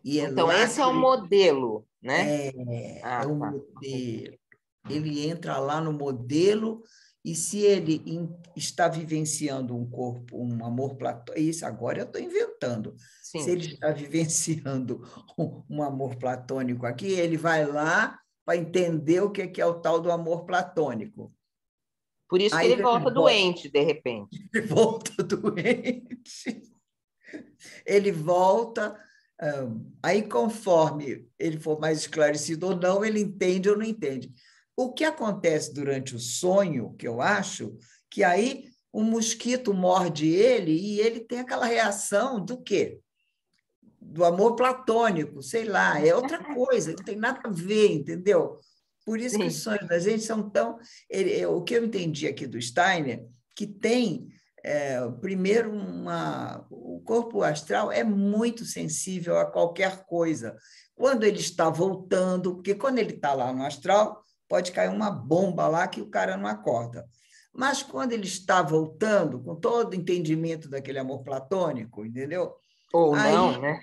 E então, esse é o modelo, né? É o modelo. Ele entra lá no modelo, e se ele está vivenciando um corpo, um amor platônico, isso agora eu estou inventando. Sim. Se ele está vivenciando um amor platônico aqui, ele vai lá para entender o que é o tal do amor platônico. Por isso que ele volta doente, de repente. Ele volta doente. Ele volta... Aí, conforme ele for mais esclarecido ou não, ele entende ou não entende. O que acontece durante o sonho, que eu acho, que aí um mosquito morde ele e ele tem aquela reação do quê? Do amor platônico, sei lá, é outra coisa, não tem nada a ver, entendeu? Por isso que os sonhos da gente são tão... o que eu entendi aqui do Steiner, que tem... primeiro, o corpo astral é muito sensível a qualquer coisa. Quando ele está voltando, porque quando ele está lá no astral, pode cair uma bomba lá que o cara não acorda. Mas quando ele está voltando, com todo o entendimento daquele amor platônico, entendeu? Ou aí, não, né?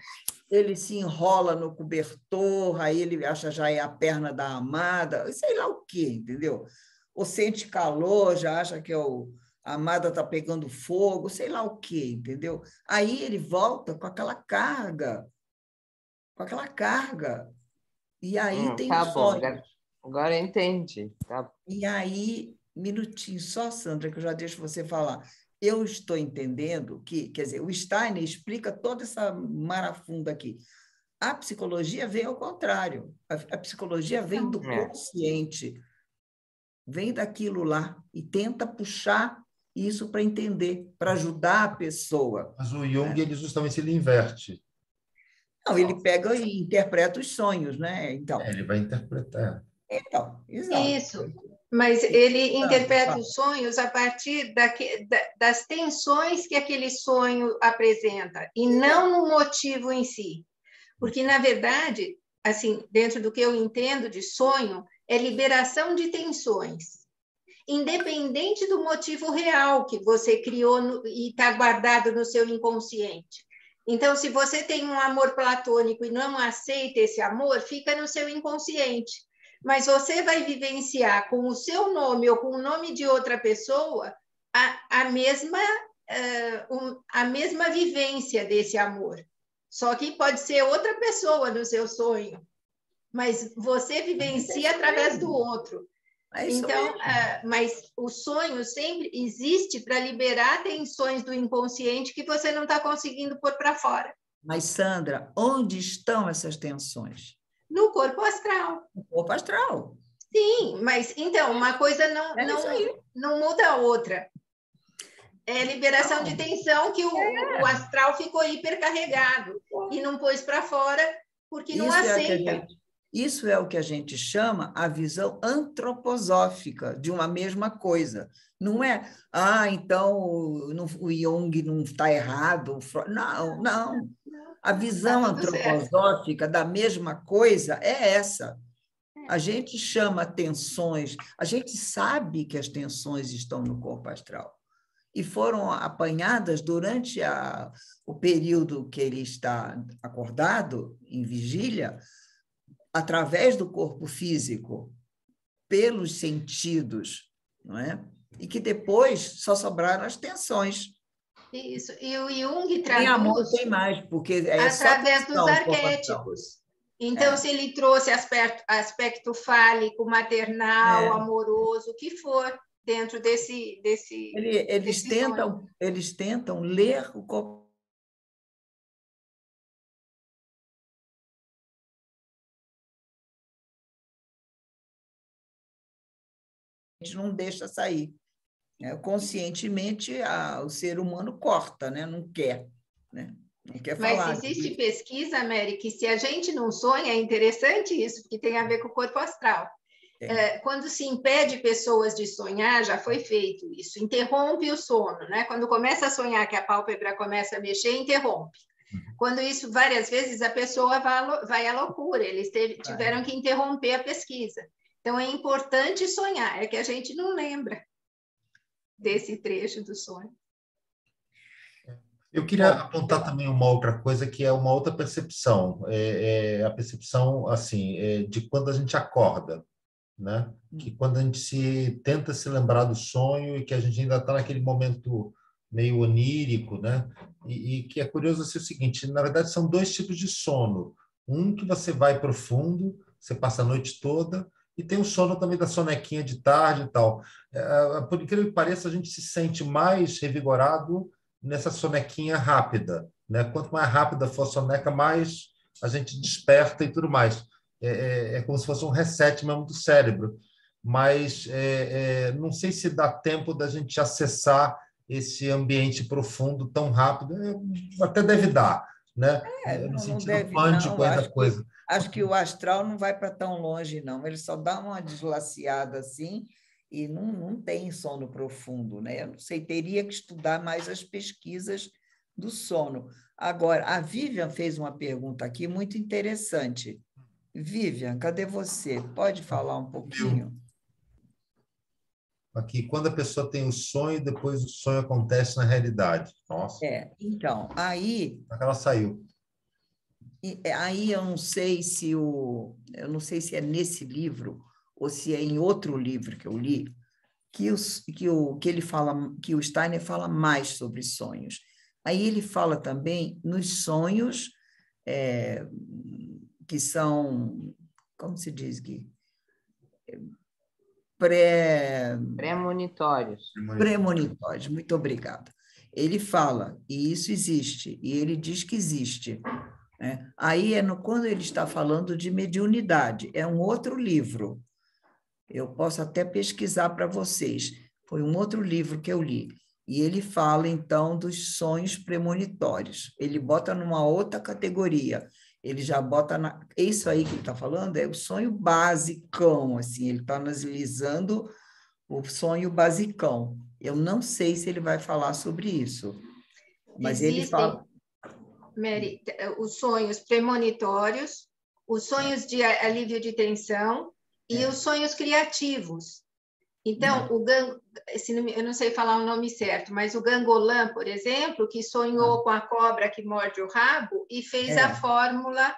Ele se enrola no cobertor, aí ele acha já é a perna da amada, sei lá o quê, entendeu? Ou sente calor, já acha que a amada está pegando fogo, sei lá o quê, entendeu? Aí ele volta com aquela carga. E aí tem tá o bom, sonho. agora eu entendi. Tá. E aí, minutinho só, Sandra, que eu já deixo você falar. Eu estou entendendo que, quer dizer, o Steiner explica toda essa marafunda aqui. A psicologia vem ao contrário. A psicologia vem do consciente, vem daquilo lá e tenta puxar isso para entender, para ajudar a pessoa. Mas o Jung, ele justamente ele inverte. Não, ele pega e interpreta os sonhos, né? Então, ele vai interpretar. Então, exato. Isso, mas ele interpreta os sonhos a partir das tensões que aquele sonho apresenta, e não no motivo em si. Porque, na verdade, assim, dentro do que eu entendo de sonho, é liberação de tensões, independente do motivo real que você criou e está guardado no seu inconsciente. Então, se você tem um amor platônico e não aceita esse amor, fica no seu inconsciente. Mas você vai vivenciar com o seu nome ou com o nome de outra pessoa a mesma vivência desse amor. Só que pode ser outra pessoa no seu sonho, mas você vivencia através do outro. Então, mas o sonho sempre existe para liberar tensões do inconsciente que você não está conseguindo pôr para fora. Mas, Sandra, onde estão essas tensões? No corpo astral. No corpo astral. Sim, mas então, uma coisa não muda a outra. É liberação de tensão que o astral ficou hipercarregado e não pôs para fora porque não aceita. Isso é o que a gente chama a visão antroposófica de uma mesma coisa. Não é, então o Jung não está errado. Não. A visão antroposófica da mesma coisa é essa. A gente chama tensões, a gente sabe que as tensões estão no corpo astral e foram apanhadas durante o período que ele está acordado, em vigília, através do corpo físico, pelos sentidos, não é? E que depois só sobraram as tensões. Isso, e o Jung traduz... Tem amor, tem mais, porque através dos arquétipos. Então, se ele trouxe aspecto fálico, maternal, amoroso, o que for, dentro desse eles tentam ler o corpo não deixa sair. Conscientemente, o ser humano corta, né? Não quer, né? Não quer falar. Mas existe pesquisa, Mary, que se a gente não sonha, é interessante isso, porque tem a ver com o corpo astral. Quando se impede pessoas de sonhar, já foi feito isso, interrompe o sono, né? Quando começa a sonhar que a pálpebra começa a mexer, interrompe. Quando isso, várias vezes, a pessoa vai à loucura, eles tiveram que interromper a pesquisa. Então, é importante sonhar, é que a gente não lembra desse trecho do sonho. Eu queria apontar também uma outra coisa, que é uma outra percepção, a percepção assim, de quando a gente acorda, né? Que quando a gente tenta se lembrar do sonho e que a gente ainda está naquele momento meio onírico, né? E que é curioso assim, o seguinte, na verdade são dois tipos de sono. Um que você vai profundo, você passa a noite toda, e tem o sono também da sonequinha de tarde e tal. Por incrível que pareça, a gente se sente mais revigorado nessa sonequinha rápida, né? Quanto mais rápida for a soneca, mais a gente desperta e tudo mais. É como se fosse um reset mesmo do cérebro. Mas não sei se dá tempo da gente acessar esse ambiente profundo tão rápido. Até deve dar, né? No sentido quântico aí da coisa. Acho que o astral não vai para tão longe, não. Ele só dá uma deslaceada assim e não tem sono profundo, né? Eu não sei, teria que estudar mais as pesquisas do sono. Agora, a Vivian fez uma pergunta aqui muito interessante. Vivian, cadê você? Pode falar um pouquinho? Aqui, quando a pessoa tem o sonho, depois o sonho acontece na realidade. Nossa. Então, aí Ela saiu. Aí eu não sei se é nesse livro ou se é em outro livro que eu li que ele fala, que o Steiner fala mais sobre sonhos. Aí ele fala também nos sonhos que são, como se diz, Gui? Premonitórios. Premonitórios, muito obrigada. Ele fala, e isso existe, e ele diz que existe. Né? Aí quando ele está falando de mediunidade, é um outro livro. Eu posso até pesquisar para vocês. Foi um outro livro que eu li. E ele fala, então, dos sonhos premonitórios. Ele bota numa outra categoria. Ele já bota isso aí que ele está falando é o sonho basicão, assim. Ele está analisando o sonho basicão. Eu não sei se ele vai falar sobre isso, mas ele fala... Mary, os sonhos premonitórios, os sonhos de alívio de tensão e os sonhos criativos. Então, eu não sei falar o nome certo, mas o Gangolan, por exemplo, que sonhou com a cobra que morde o rabo e fez a fórmula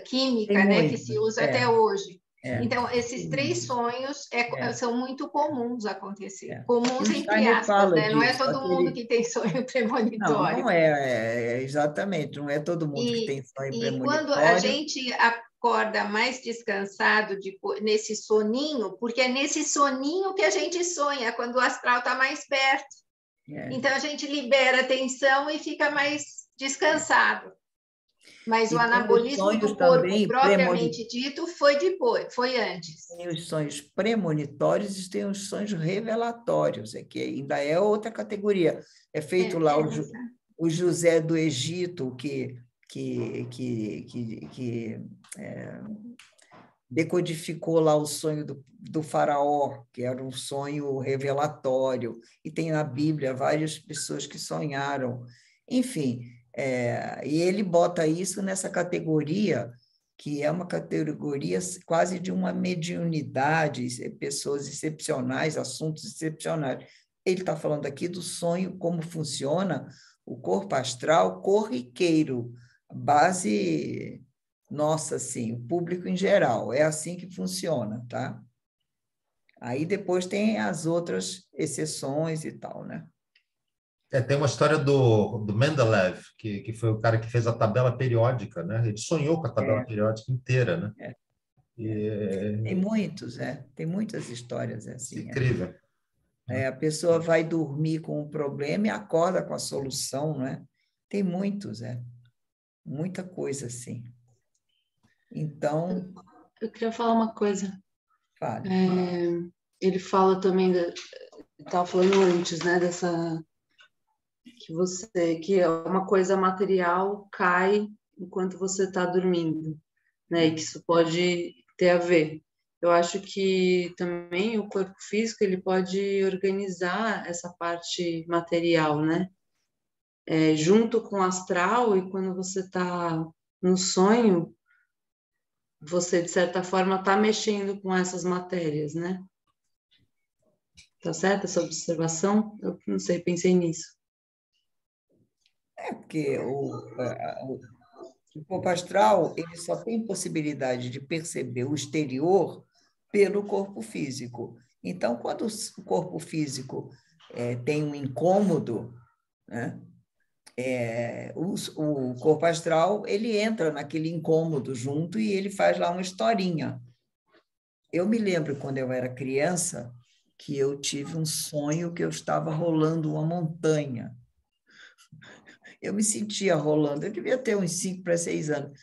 química, né, que se usa até hoje. Então, esses três sonhos são muito comuns acontecer. Comuns entre aspas, né? Não é todo mundo que tem sonho premonitório. Não é, exatamente, não é todo mundo que tem sonho premonitório. E quando a gente acorda mais descansado nesse soninho, porque é nesse soninho que a gente sonha, quando o astral está mais perto. Então, a gente libera a tensão e fica mais descansado. Mas o anabolismo do corpo, propriamente dito, foi depois, foi antes. Tem os sonhos premonitórios e tem os sonhos revelatórios, que ainda é outra categoria. É feito lá o José do Egito, que decodificou lá o sonho do faraó, que era um sonho revelatório, e tem na Bíblia várias pessoas que sonharam. Enfim... e ele bota isso nessa categoria, que é uma categoria quase de uma mediunidade, pessoas excepcionais, assuntos excepcionais. Ele está falando aqui do sonho, como funciona o corpo astral corriqueiro, base nossa, assim, o público em geral. É assim que funciona, tá? Aí depois tem as outras exceções e tal, né? Tem uma história do Mendeleev, que foi o cara que fez a tabela periódica, né? Ele sonhou com a tabela periódica inteira, né? Tem muitos, tem muitas histórias assim. Incrível. A pessoa vai dormir com um problema e acorda com a solução, né? Tem muitos, muita coisa assim. Então... Eu queria falar uma coisa. Fale. ele fala também, estava falando antes, né, que é uma coisa material cai enquanto você está dormindo, né, e que isso pode ter a ver. Eu acho que também o corpo físico ele pode organizar essa parte material, né? Junto com o astral, e quando você está no sonho, você, de certa forma, está mexendo com essas matérias, né? Tá certa essa observação? Eu não sei, pensei nisso. Porque o corpo astral ele só tem possibilidade de perceber o exterior pelo corpo físico. Então, quando o corpo físico tem um incômodo, né, o corpo astral ele entra naquele incômodo junto e ele faz lá uma historinha. Eu me lembro, quando eu era criança, que eu tive um sonho que eu estava rolando uma montanha. Eu me sentia rolando, eu devia ter uns 5 para 6 anos.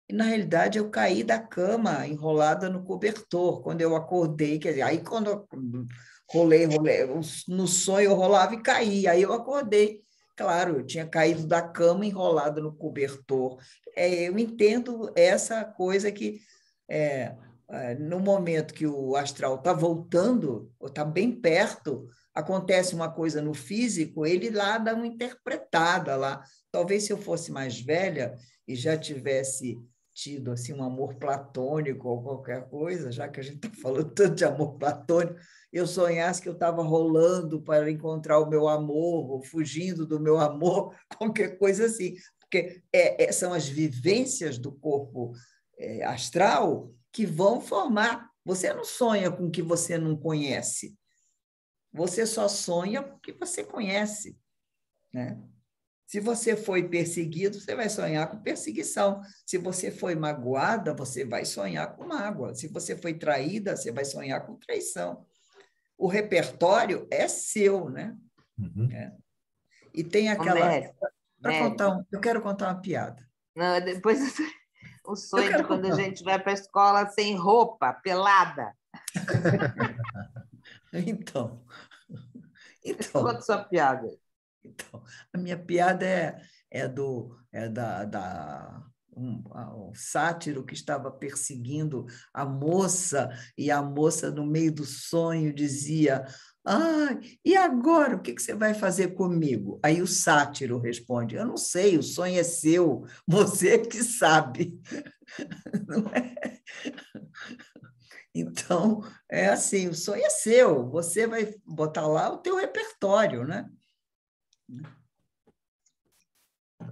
E, na realidade, eu caí da cama enrolada no cobertor. Quando eu acordei, quer dizer, aí quando eu rolei, no sonho eu rolava e caí. Aí eu acordei. Claro, eu tinha caído da cama enrolada no cobertor. Eu entendo essa coisa que, no momento que o astral está voltando, ou está bem perto, acontece uma coisa no físico, ele lá dá uma interpretada lá. Talvez se eu fosse mais velha e já tivesse tido assim, um amor platônico ou qualquer coisa, já que a gente está falando tanto de amor platônico, eu sonhasse que eu estava rolando para encontrar o meu amor, ou fugindo do meu amor, qualquer coisa assim. Porque são as vivências do corpo astral que vão formar. Você não sonha com o que você não conhece. Você só sonha porque você conhece, né? Se você foi perseguido, você vai sonhar com perseguição. Se você foi magoada, você vai sonhar com mágoa. Se você foi traída, você vai sonhar com traição. O repertório é seu, né? Uhum. E tem aquela... Mério. Eu quero contar uma piada. Não, depois o sonho de quando a gente vai para a escola sem roupa, pelada. Então, Conta sua piada. Então, a minha piada um sátiro que estava perseguindo a moça, e a moça, no meio do sonho, dizia: e agora, o que você vai fazer comigo? Aí o sátiro responde: eu não sei, o sonho é seu, você que sabe. Não é? Então, é assim, o sonho é seu, você vai botar lá o teu repertório, né?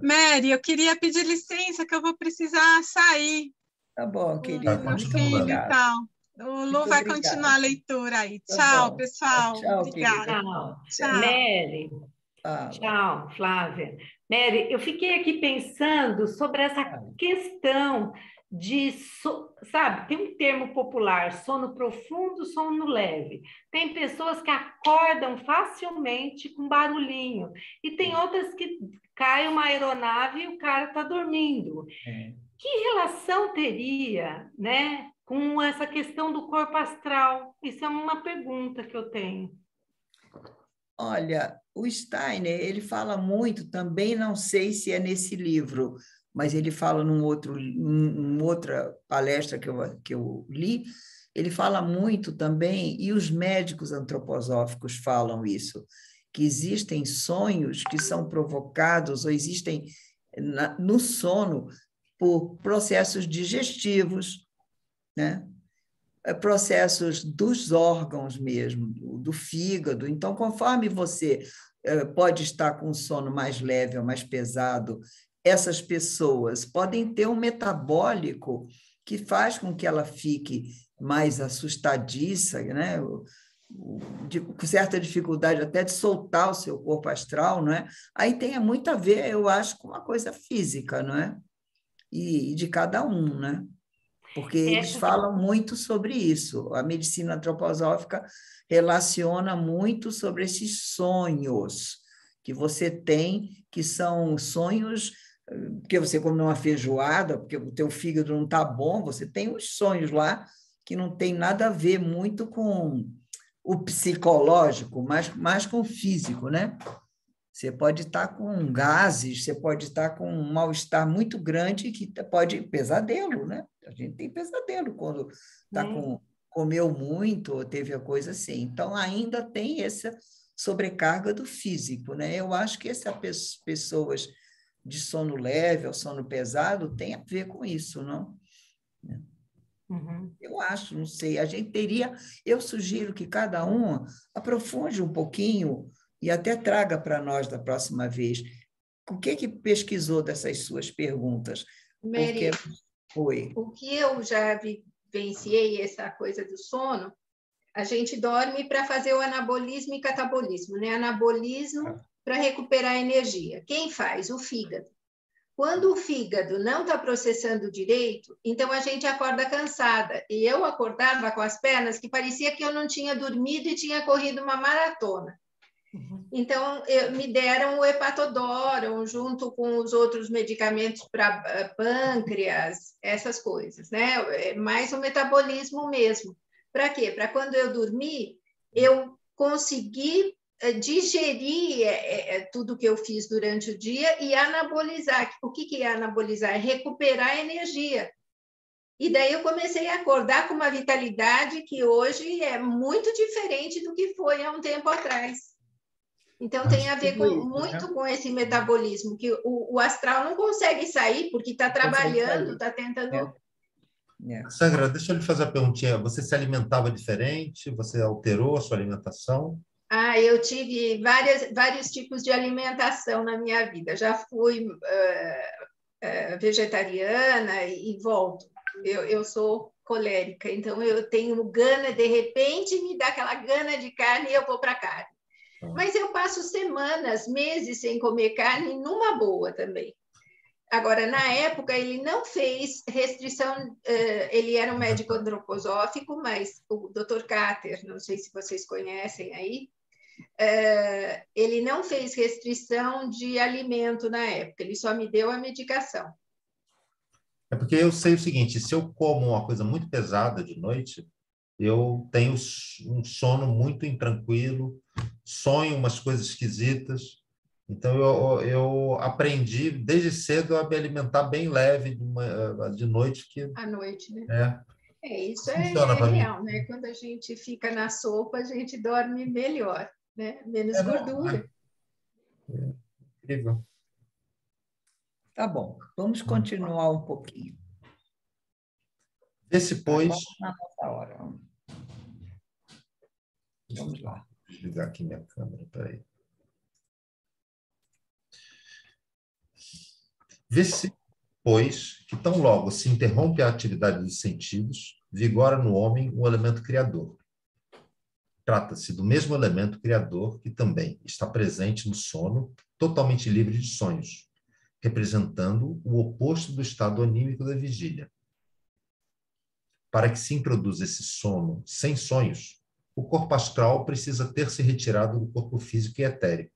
Mary, eu queria pedir licença que eu vou precisar sair. Tá bom, querida. Meu filho e tal. O Lu vai continuar a leitura aí. Tá tchau, bom. pessoal. Tchau, obrigada. querida. Tchau. Mary. Tchau, Flávia. Mary, eu fiquei aqui pensando sobre essa questão de, sabe, tem um termo popular, sono profundo, sono leve. Tem pessoas que acordam facilmente com barulhinho, e tem outras que cai uma aeronave e o cara está dormindo. Que relação teria, né, com essa questão do corpo astral? Isso é uma pergunta que eu tenho. Olha, o Steiner, ele fala muito, também não sei se é nesse livro, mas ele fala numa outra palestra que eu li, ele fala muito também, e os médicos antroposóficos falam isso, que existem sonhos que são provocados ou existem no sono por processos digestivos, né? Processos dos órgãos mesmo, do fígado. Então, conforme você pode estar com um sono mais leve ou mais pesado, essas pessoas podem ter um metabólico que faz com que ela fique mais assustadiça, né? Com certa dificuldade até de soltar o seu corpo astral, não é? Aí tem muito a ver, eu acho, com uma coisa física, não é? E de cada um, né? Porque eles falam muito sobre isso. A medicina antroposófica relaciona muito sobre esses sonhos que você tem, que são sonhos porque você come uma feijoada, porque o teu fígado não está bom, você tem uns sonhos lá que não tem nada a ver muito com o psicológico, mas mais com o físico, né? Você pode estar com gases, você pode estar com um mal-estar muito grande que pode pesadelo, né? A gente tem pesadelo quando está comeu muito ou teve a coisa assim. Então, ainda tem essa sobrecarga do físico, né? Eu acho que essas pessoas de sono leve ou sono pesado tem a ver com isso, não? Eu acho, não sei. A gente teria... Eu sugiro que cada um aprofunde um pouquinho e até traga para nós da próxima vez. O que pesquisou dessas suas perguntas? Mary, Oi. o que eu já vivenciei, essa coisa do sono, a gente dorme para fazer o anabolismo e catabolismo, né? Anabolismo para recuperar energia. Quem faz? O fígado. Quando o fígado não está processando direito, então a gente acorda cansada. E eu acordava com as pernas que parecia que eu não tinha dormido e tinha corrido uma maratona. Então, me deram o hepatodoron, junto com os outros medicamentos para pâncreas, essas coisas, né? Mais o metabolismo mesmo. Para quê? Para quando eu dormir, eu conseguir digerir tudo que eu fiz durante o dia e anabolizar. O que é anabolizar? É recuperar energia. E daí eu comecei a acordar com uma vitalidade que hoje é muito diferente do que foi há um tempo atrás. Então, tem a ver muito com esse metabolismo, que o astral não consegue sair porque está trabalhando, está tentando... Sandra, deixa eu lhe fazer a perguntinha. Você se alimentava diferente? Você alterou a sua alimentação? Eu tive vários tipos de alimentação na minha vida. Já fui vegetariana e volto. Eu sou colérica, então eu tenho gana, de repente me dá aquela gana de carne e eu vou para a carne. Mas eu passo semanas, meses sem comer carne numa boa também. Agora, na época, ele não fez restrição, ele era um médico antroposófico, mas o Dr. Kater, não sei se vocês conhecem aí, ele não fez restrição de alimento na época, ele só me deu a medicação. É porque eu sei o seguinte, se eu como uma coisa muito pesada de noite, eu tenho um sono muito intranquilo, sonho umas coisas esquisitas. Então, eu aprendi desde cedo a me alimentar bem leve de noite. À noite, né? Isso é real, né? Quando a gente fica na sopa, a gente dorme melhor, né? Menos gordura. Incrível. Tá bom, vamos continuar um pouquinho. Esse, pois... Na nossa hora. Vamos lá. Vou desligar aqui minha câmera, peraí. Vê-se, pois, que tão logo se interrompe a atividade dos sentidos, vigora no homem um elemento criador. Trata-se do mesmo elemento criador que também está presente no sono, totalmente livre de sonhos, representando o oposto do estado anímico da vigília. Para que se introduza esse sono sem sonhos, o corpo astral precisa ter se retirado do corpo físico e etérico.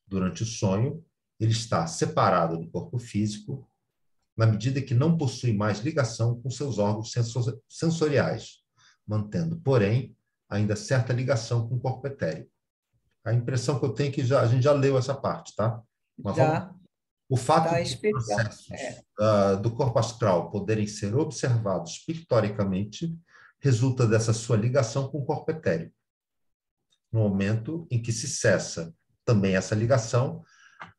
Durante o sonho, ele está separado do corpo físico, na medida que não possui mais ligação com seus órgãos sensoriais, mantendo, porém, ainda certa ligação com o corpo etérico. A impressão que eu tenho é que a gente já leu essa parte, tá? Mas já. O fato de os processos do corpo astral poderem ser observados pictoricamente resulta dessa sua ligação com o corpo etérico. No momento em que se cessa também essa ligação,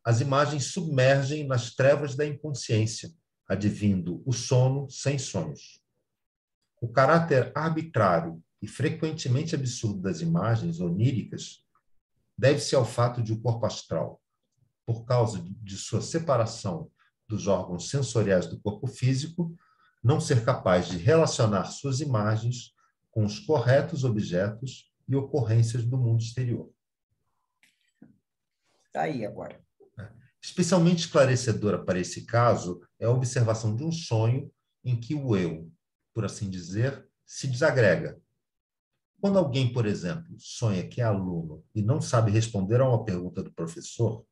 as imagens submergem nas trevas da inconsciência, advindo o sono sem sonhos. O caráter arbitrário e frequentemente absurdo das imagens oníricas deve-se ao fato de o corpo astral, por causa de sua separação dos órgãos sensoriais do corpo físico, não ser capaz de relacionar suas imagens com os corretos objetos e ocorrências do mundo exterior. Está aí agora. Especialmente esclarecedora para esse caso é a observação de um sonho em que o eu, por assim dizer, se desagrega. Quando alguém, por exemplo, sonha que é aluno e não sabe responder a uma pergunta do professor,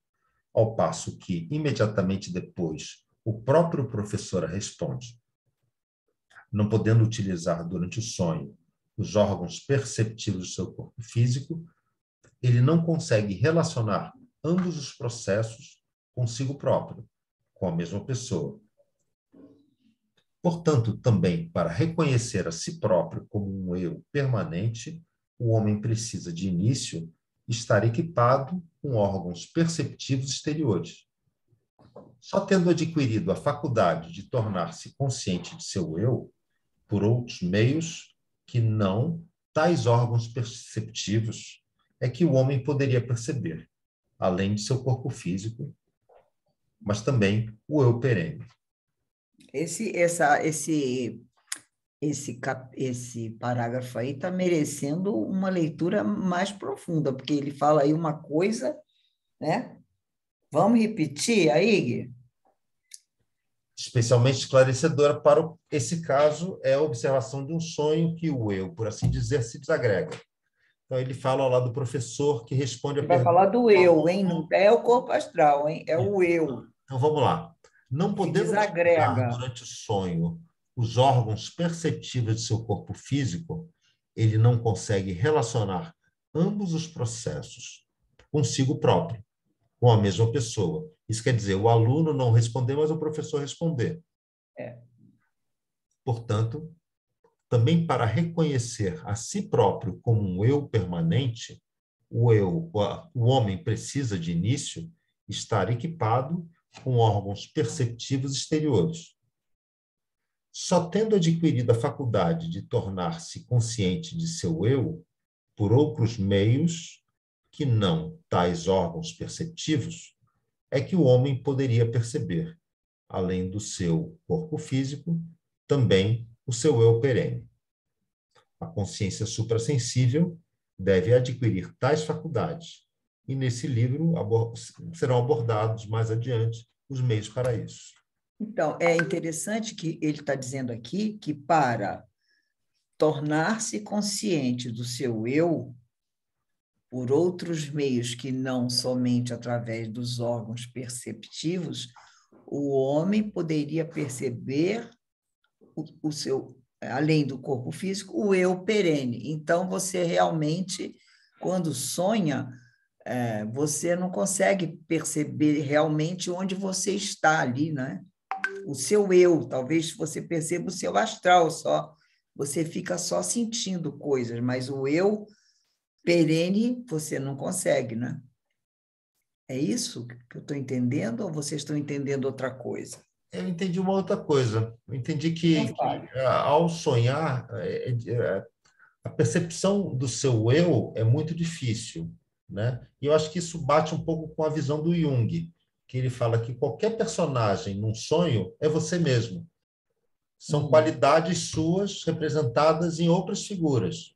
ao passo que, imediatamente depois, o próprio professor responde, não podendo utilizar durante o sonho os órgãos perceptivos do seu corpo físico, ele não consegue relacionar ambos os processos consigo próprio, com a mesma pessoa. Portanto, também, para reconhecer a si próprio como um eu permanente, o homem precisa, de início, estar equipado com órgãos perceptivos exteriores. Só tendo adquirido a faculdade de tornar-se consciente de seu eu, por outros meios que não tais órgãos perceptivos, é que o homem poderia perceber, além de seu corpo físico, mas também o eu perene. Esse parágrafo aí está merecendo uma leitura mais profunda, porque ele fala aí uma coisa, né? Vamos repetir aí, Gui? Especialmente esclarecedora para esse caso é a observação de um sonho que o eu, por assim dizer, se desagrega. Então, ele fala ao lado do professor que responde a pergunta. Vai falar do eu, hein? Não é o corpo astral, hein? É o eu. Então, vamos lá. Não podendo utilizar durante o sonho os órgãos perceptíveis de seu corpo físico, ele não consegue relacionar ambos os processos consigo próprio, com a mesma pessoa. Isso quer dizer, o aluno não responder, mas o professor responder. Portanto, também para reconhecer a si próprio como um eu permanente, o homem precisa, de início, estar equipado com órgãos perceptivos exteriores. Só tendo adquirido a faculdade de tornar-se consciente de seu eu, por outros meios que não tais órgãos perceptivos, é que o homem poderia perceber, além do seu corpo físico, também o seu eu perene. A consciência suprassensível deve adquirir tais faculdades, e nesse livro serão abordados mais adiante os meios para isso. Então, é interessante que ele está dizendo aqui que para tornar-se consciente do seu eu, por outros meios que não somente através dos órgãos perceptivos, o homem poderia perceber o seu, além do corpo físico, o eu perene. Então, você realmente, quando sonha, você não consegue perceber realmente onde você está ali, né? O seu eu, talvez você perceba o seu astral só, você fica só sentindo coisas, mas o eu perene você não consegue, né? É isso que eu estou entendendo ou vocês estão entendendo outra coisa? Eu entendi uma outra coisa. Eu entendi que ao sonhar, a percepção do seu eu é muito difícil, né? E eu acho que isso bate um pouco com a visão do Jung, que ele fala que qualquer personagem num sonho é você mesmo. São qualidades suas representadas em outras figuras,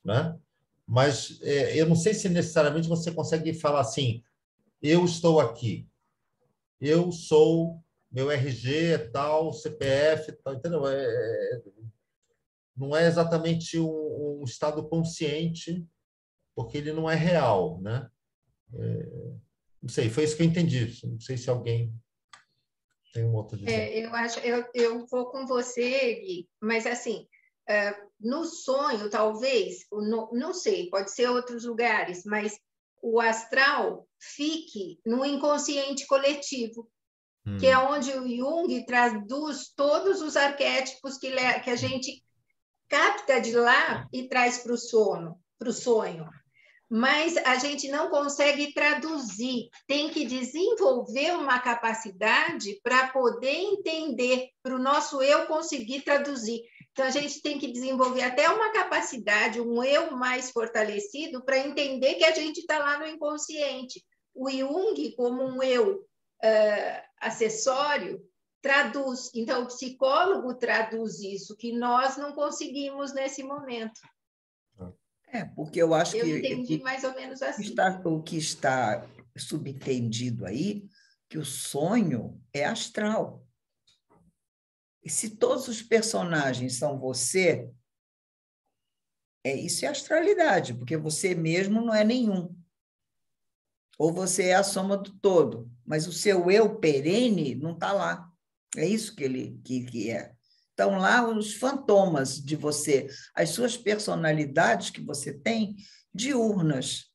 né? Mas eu não sei se necessariamente você consegue falar assim, eu estou aqui, eu sou, meu RG é tal, CPF, tal, entendeu? Não é exatamente um estado consciente, porque ele não é real, né? Não sei, foi isso que eu entendi. Não sei se alguém tem uma outra visão. Eu vou com você, Gui, mas assim, no sonho, talvez, não sei, pode ser outros lugares, mas o astral fique no inconsciente coletivo, que é onde o Jung traduz todos os arquétipos que a gente capta de lá e traz para o sonho. Mas a gente não consegue traduzir, tem que desenvolver uma capacidade para poder entender, para o nosso eu conseguir traduzir. Então, a gente tem que desenvolver até uma capacidade, um eu mais fortalecido, para entender que a gente está lá no inconsciente. O Jung, como um eu acessório, traduz. Então, o psicólogo traduz isso, que nós não conseguimos nesse momento. Porque eu acho que... Eu entendi mais ou menos assim. O que está subentendido aí, que o sonho é astral. E se todos os personagens são você, isso é astralidade, porque você mesmo não é nenhum. Ou você é a soma do todo, mas o seu eu perene não está lá. É isso que é. Estão lá os fantomas de você, as suas personalidades que você tem diurnas.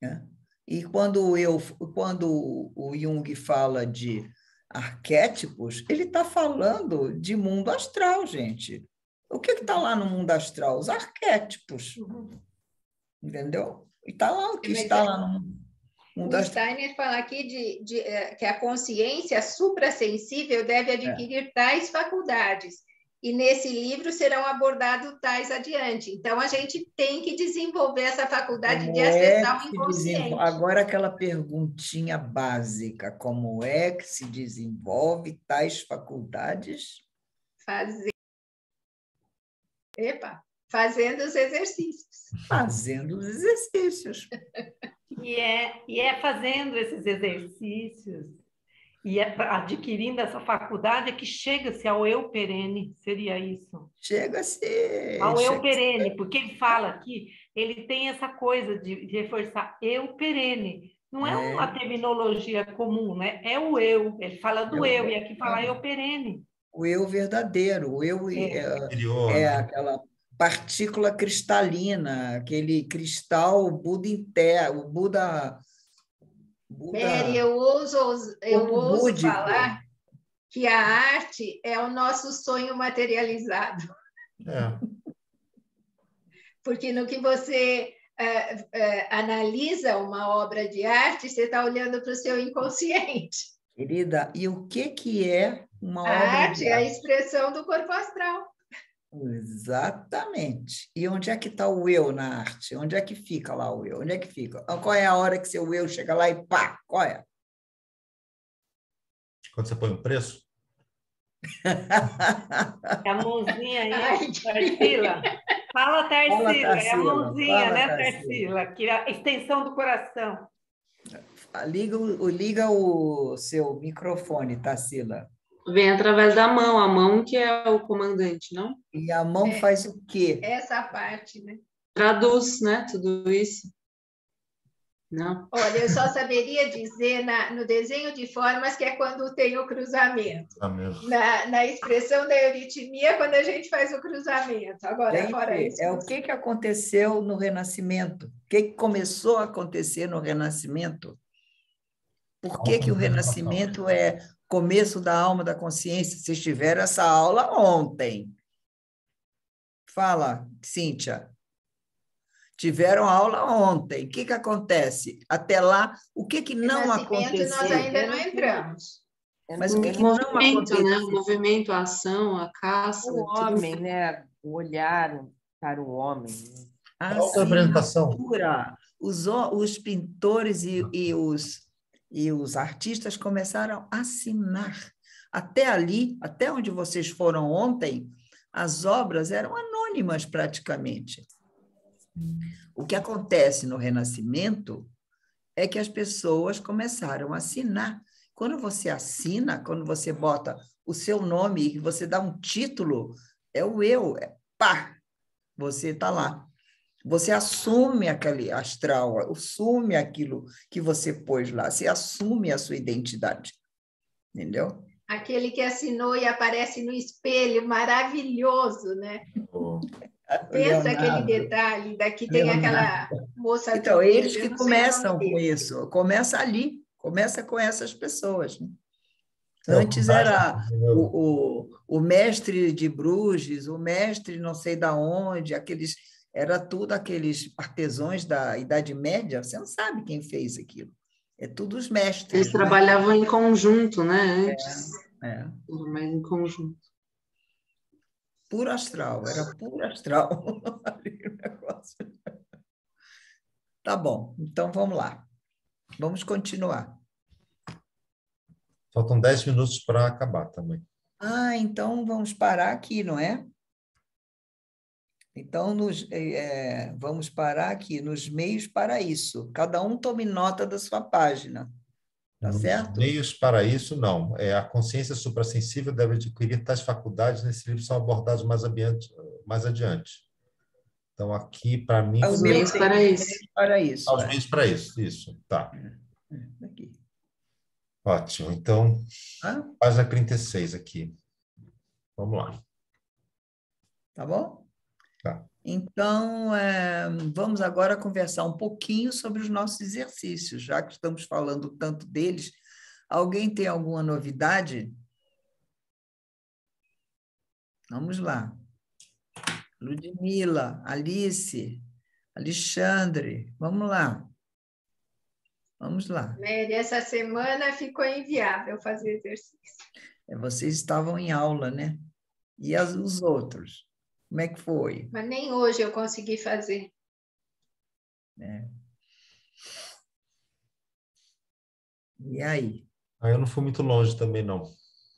Né? E quando o Jung fala de arquétipos, ele está falando de mundo astral, gente. O que está lá no mundo astral? Os arquétipos. Entendeu? E está lá o que está lá no mundo astral. O Steiner fala aqui que a consciência suprassensível deve adquirir tais faculdades. E nesse livro serão abordados tais adiante. Então, a gente tem que desenvolver essa faculdade de acessar o inconsciente. Agora, aquela perguntinha básica: como é que se desenvolve tais faculdades? Fazendo os exercícios. Fazendo os exercícios. E é fazendo esses exercícios e adquirindo essa faculdade que chega-se ao eu perene, seria isso? Chega-se. Ao eu perene, porque ele fala aqui, ele tem essa coisa de reforçar eu perene. Não é uma terminologia comum, né? É o eu. Ele fala do eu, e aqui fala eu perene. O eu verdadeiro, o eu é aquela partícula cristalina, aquele cristal Buda interno, o Buda. Mary, eu ouso falar que a arte é o nosso sonho materializado. Porque no que você analisa uma obra de arte, você está olhando para o seu inconsciente. Querida, e o que é uma obra de arte? A arte é a expressão do corpo astral. Exatamente. E onde é que está o eu na arte? Onde é que fica lá o eu? Onde é que fica? Qual é a hora que seu eu chega lá e pá, qual é? Quando você põe um preço? É a mãozinha aí, Tarsila. Fala, Tarsila. É a mãozinha, né, Tarsila? Que é a extensão do coração. Liga o seu microfone, Tarsila. Vem através da mão, a mão que é o comandante, não? E a mão faz o quê? Essa parte, né? Traduz, né? Tudo isso. Não. Olha, eu só saberia dizer no desenho de formas que é quando tem o cruzamento. Na expressão da euritmia, quando a gente faz o cruzamento. Agora, fora isso. O que aconteceu no Renascimento? O que começou a acontecer no Renascimento? Por que o Renascimento é começo da alma da consciência? Vocês tiveram essa aula ontem. Fala, Cíntia. Tiveram aula ontem. O que acontece? Até lá, o que não aconteceu? Nós ainda não entramos. Mas o que não aconteceu? Né? O movimento, a ação, a caça. O homem, né? O olhar para o homem. A apresentação. Os pintores e os artistas começaram a assinar. Até ali, até onde vocês foram ontem, as obras eram anônimas praticamente. O que acontece no Renascimento é que as pessoas começaram a assinar. Quando você assina, quando você bota o seu nome e você dá um título, é o eu, pá, você está lá. Você assume aquele astral, assume aquilo que você pôs lá, você assume a sua identidade. Entendeu? Aquele que assinou e aparece no espelho, maravilhoso, né? Pensa aquele detalhe, daqui tem aquela moça... Então, eles que começam com isso, começa ali, começa com essas pessoas. Né? Antes era o mestre de Bruges, o mestre não sei da onde, era tudo aqueles artesãos da Idade Média, você não sabe quem fez aquilo. É tudo os mestres. Eles trabalhavam em conjunto, né? Antes. Era mais em conjunto. Puro astral, era puro astral. Tá bom, então vamos lá. Vamos continuar. Faltam 10 minutos para acabar também. Então vamos parar aqui, não é? Então, vamos parar aqui, nos meios para isso. Cada um tome nota da sua página. Tá certo? Meios para isso, não. A consciência suprassensível deve adquirir tais faculdades. Nesse livro são abordados mais adiante. Então, aqui, para mim... Os meios para isso. Os meios para isso. Tá. Aqui. Ótimo. Então, página 36 aqui. Vamos lá. Tá bom? Tá. Então, vamos agora conversar um pouquinho sobre os nossos exercícios, já que estamos falando tanto deles. Alguém tem alguma novidade? Vamos lá. Ludmila, Alice, Alexandre, vamos lá. Vamos lá. Mary, essa semana ficou inviável fazer exercício. Vocês estavam em aula, né? E os outros? Como é que foi? Mas nem hoje eu consegui fazer. E aí? Eu não fui muito longe também, não.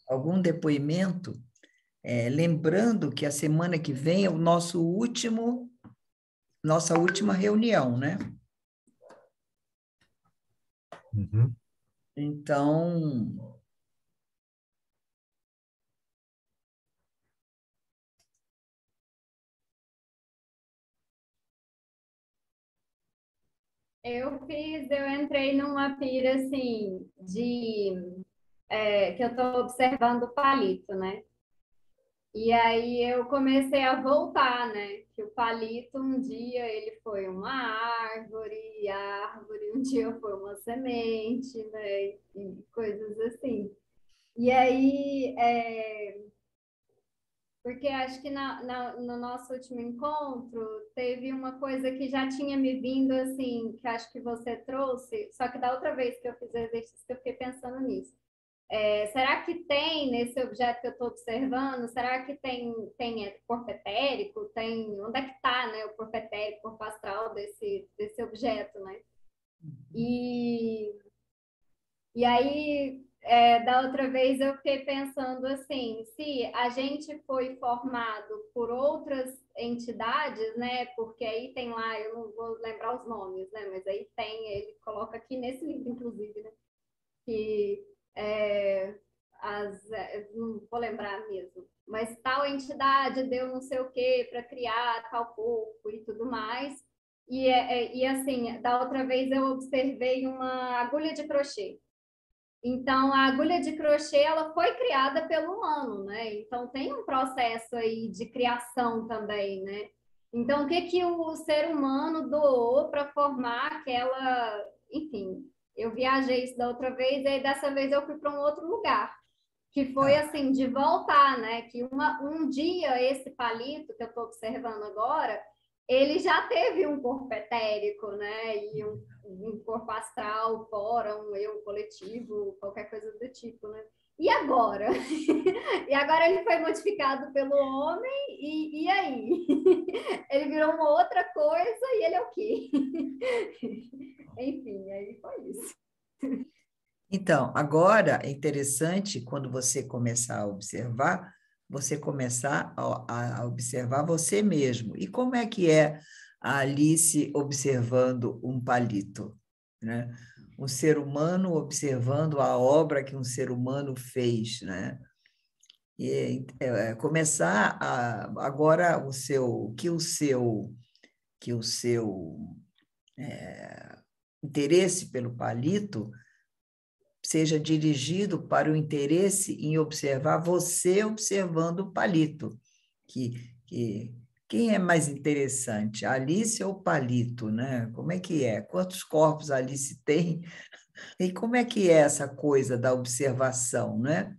Algum depoimento? Lembrando que a semana que vem é o nossa última reunião, né? Uhum. Então, eu entrei numa pira, assim, que eu estou observando o palito, né? E aí eu comecei a voltar, né? Que o palito, um dia ele foi uma árvore, e a árvore um dia foi uma semente, né? E coisas assim. E aí, porque acho que no nosso último encontro teve uma coisa que já tinha me vindo assim, que acho que você trouxe, só que da outra vez que eu fiz o exercício eu fiquei pensando nisso. Será que tem nesse objeto que eu estou observando, será que tem corpo etérico? Onde é que está, né, o corpo etérico, o corpo astral desse objeto, né? E aí, da outra vez eu fiquei pensando assim, se a gente foi formado por outras entidades, né? Porque aí tem lá, eu não vou lembrar os nomes, né? Mas aí ele coloca aqui nesse livro, inclusive, né? Que não vou lembrar mesmo, mas tal entidade deu não sei o que para criar tal corpo e tudo mais. E assim, da outra vez eu observei uma agulha de crochê. Então, a agulha de crochê, ela foi criada pelo humano, né? Então, tem um processo aí de criação também, né? Então, o que o ser humano doou para formar aquela... Enfim, eu viajei isso da outra vez, e aí dessa vez eu fui para um outro lugar, que foi, assim, de voltar, né? Que um dia esse palito que eu estou observando agora, ele já teve um corpo etérico, né? E um corpo astral, fora, um eu coletivo, qualquer coisa do tipo, né? E agora? E agora ele foi modificado pelo homem, e aí? Ele virou uma outra coisa e ele é o quê? Enfim, aí foi isso. Então, agora é interessante, quando você começar a observar, você começar a observar você mesmo. E como é que é a Alice observando um palito, né? Um ser humano observando a obra que um ser humano fez, né? E começar agora que o seu interesse pelo palito seja dirigido para o interesse em observar você observando o palito. Quem é mais interessante, a Alice ou o palito, né? Como é que é? Quantos corpos a Alice tem? E como é que é essa coisa da observação, né?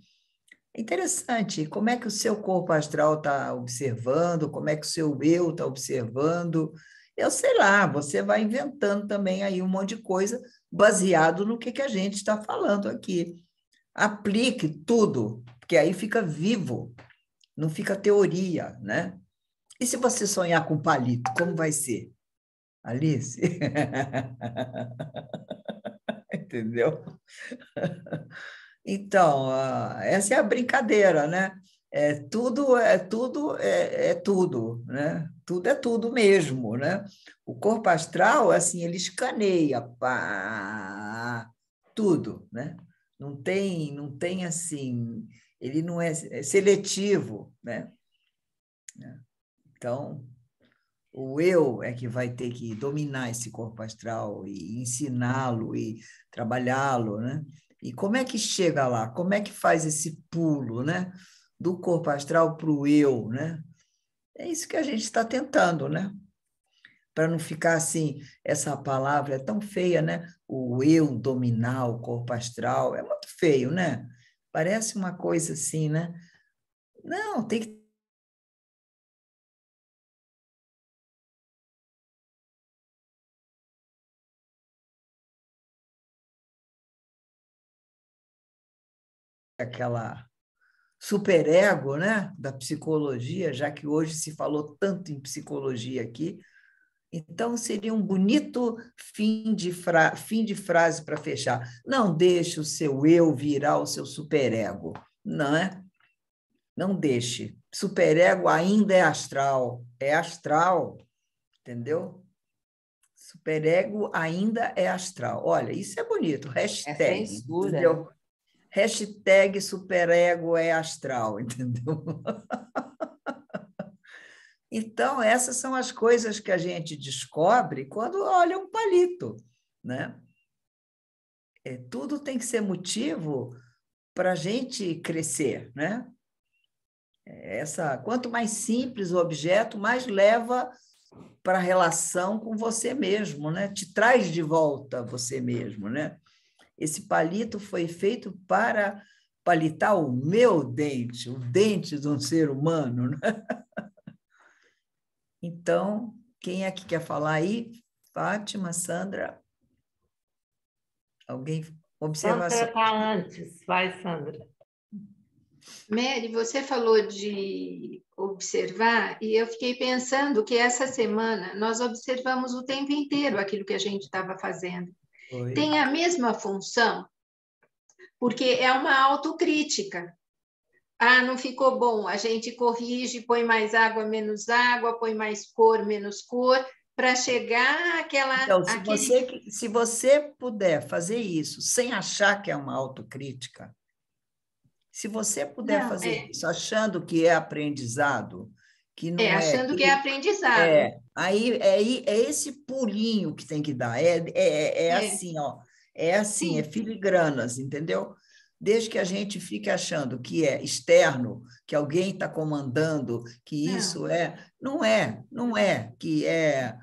É interessante. Como é que o seu corpo astral está observando? Como é que o seu eu está observando? Eu sei lá, você vai inventando também aí um monte de coisa baseado no que a gente está falando aqui. Aplique tudo, porque aí fica vivo, não fica teoria, né? E se você sonhar com palito, como vai ser? Alice? Entendeu? Então, essa é a brincadeira, né? Tudo, Tudo é tudo mesmo, né? O corpo astral, assim, ele escaneia, pá, tudo, né? Não tem assim, ele não é seletivo, né? Então, o eu é que vai ter que dominar esse corpo astral e ensiná-lo e trabalhá-lo, né? E como é que chega lá? Como é que faz esse pulo, né? do corpo astral para o eu, né? É isso que a gente está tentando, né? Para não ficar assim, essa palavra é tão feia, né? O eu dominar o corpo astral, é muito feio, né? Parece uma coisa assim, né? Não, tem que aquela superego, né, da psicologia, já que hoje se falou tanto em psicologia aqui. Então, seria um bonito fim de frase para fechar. Não deixe o seu eu virar o seu superego, não é? Não deixe. Superego ainda é astral, entendeu? Superego ainda é astral. Olha, isso é bonito, hashtag, entendeu? Hashtag superego é astral, entendeu? Então, essas são as coisas que a gente descobre quando olha um palito, né? Tudo tem que ser motivo para a gente crescer, né? Quanto mais simples o objeto, mais leva para a relação com você mesmo, né? Te traz de volta você mesmo, né? Esse palito foi feito para palitar o meu dente, o dente de um ser humano, né? Então, quem é que quer falar aí? Fátima, Sandra? Alguém? Observação. Sandra está antes. Vai, Sandra. Mary, você falou de observar e eu fiquei pensando que essa semana nós observamos o tempo inteiro aquilo que a gente estava fazendo. Oi. Tem a mesma função, porque é uma autocrítica. Ah, não ficou bom, a gente corrige, põe mais água, menos água, põe mais cor, menos cor, para chegar àquela... Então, se você puder fazer isso sem achar que é uma autocrítica, se você puder fazer isso achando que é aprendizado, que não achando que é aprendizado. Aí é esse pulinho que tem que dar. Assim, ó. É assim, Sim. É filigranas, entendeu? Desde que a gente fique achando que é externo, que alguém está comandando, que isso não é, que é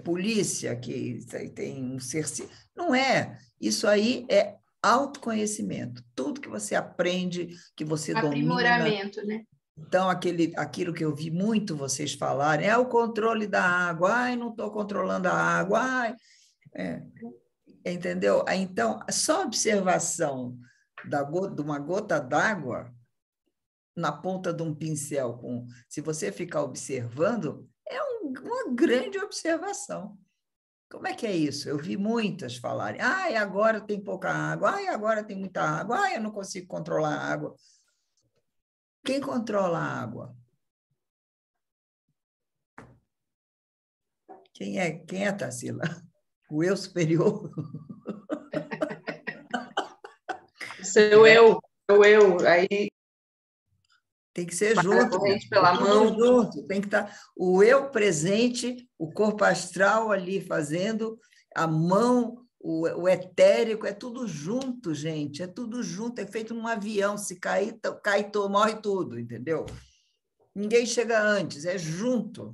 polícia, que tem um ser... Não é. Isso aí é autoconhecimento. Tudo que você aprende, que você aprimoramento, domina. Né? Então, aquilo que eu vi muito vocês falarem é o controle da água. Ai, não estou controlando a água. Ai, entendeu? Então, só a observação de uma gota d'água na ponta de um pincel, se você ficar observando, é uma grande observação. Como é que é isso? Eu vi muitas falarem, agora tem pouca água, agora tem muita água, eu não consigo controlar a água. Quem controla a água? Quem é, Tarsila? O eu superior? Seu eu, aí tem que ser junto. Pela mão. Junto. Tem que estar o eu presente, o corpo astral ali fazendo, a mão, o etérico, é tudo junto, gente. É tudo junto, é feito num avião. Se cair, morre tudo, entendeu? Ninguém chega antes, é junto.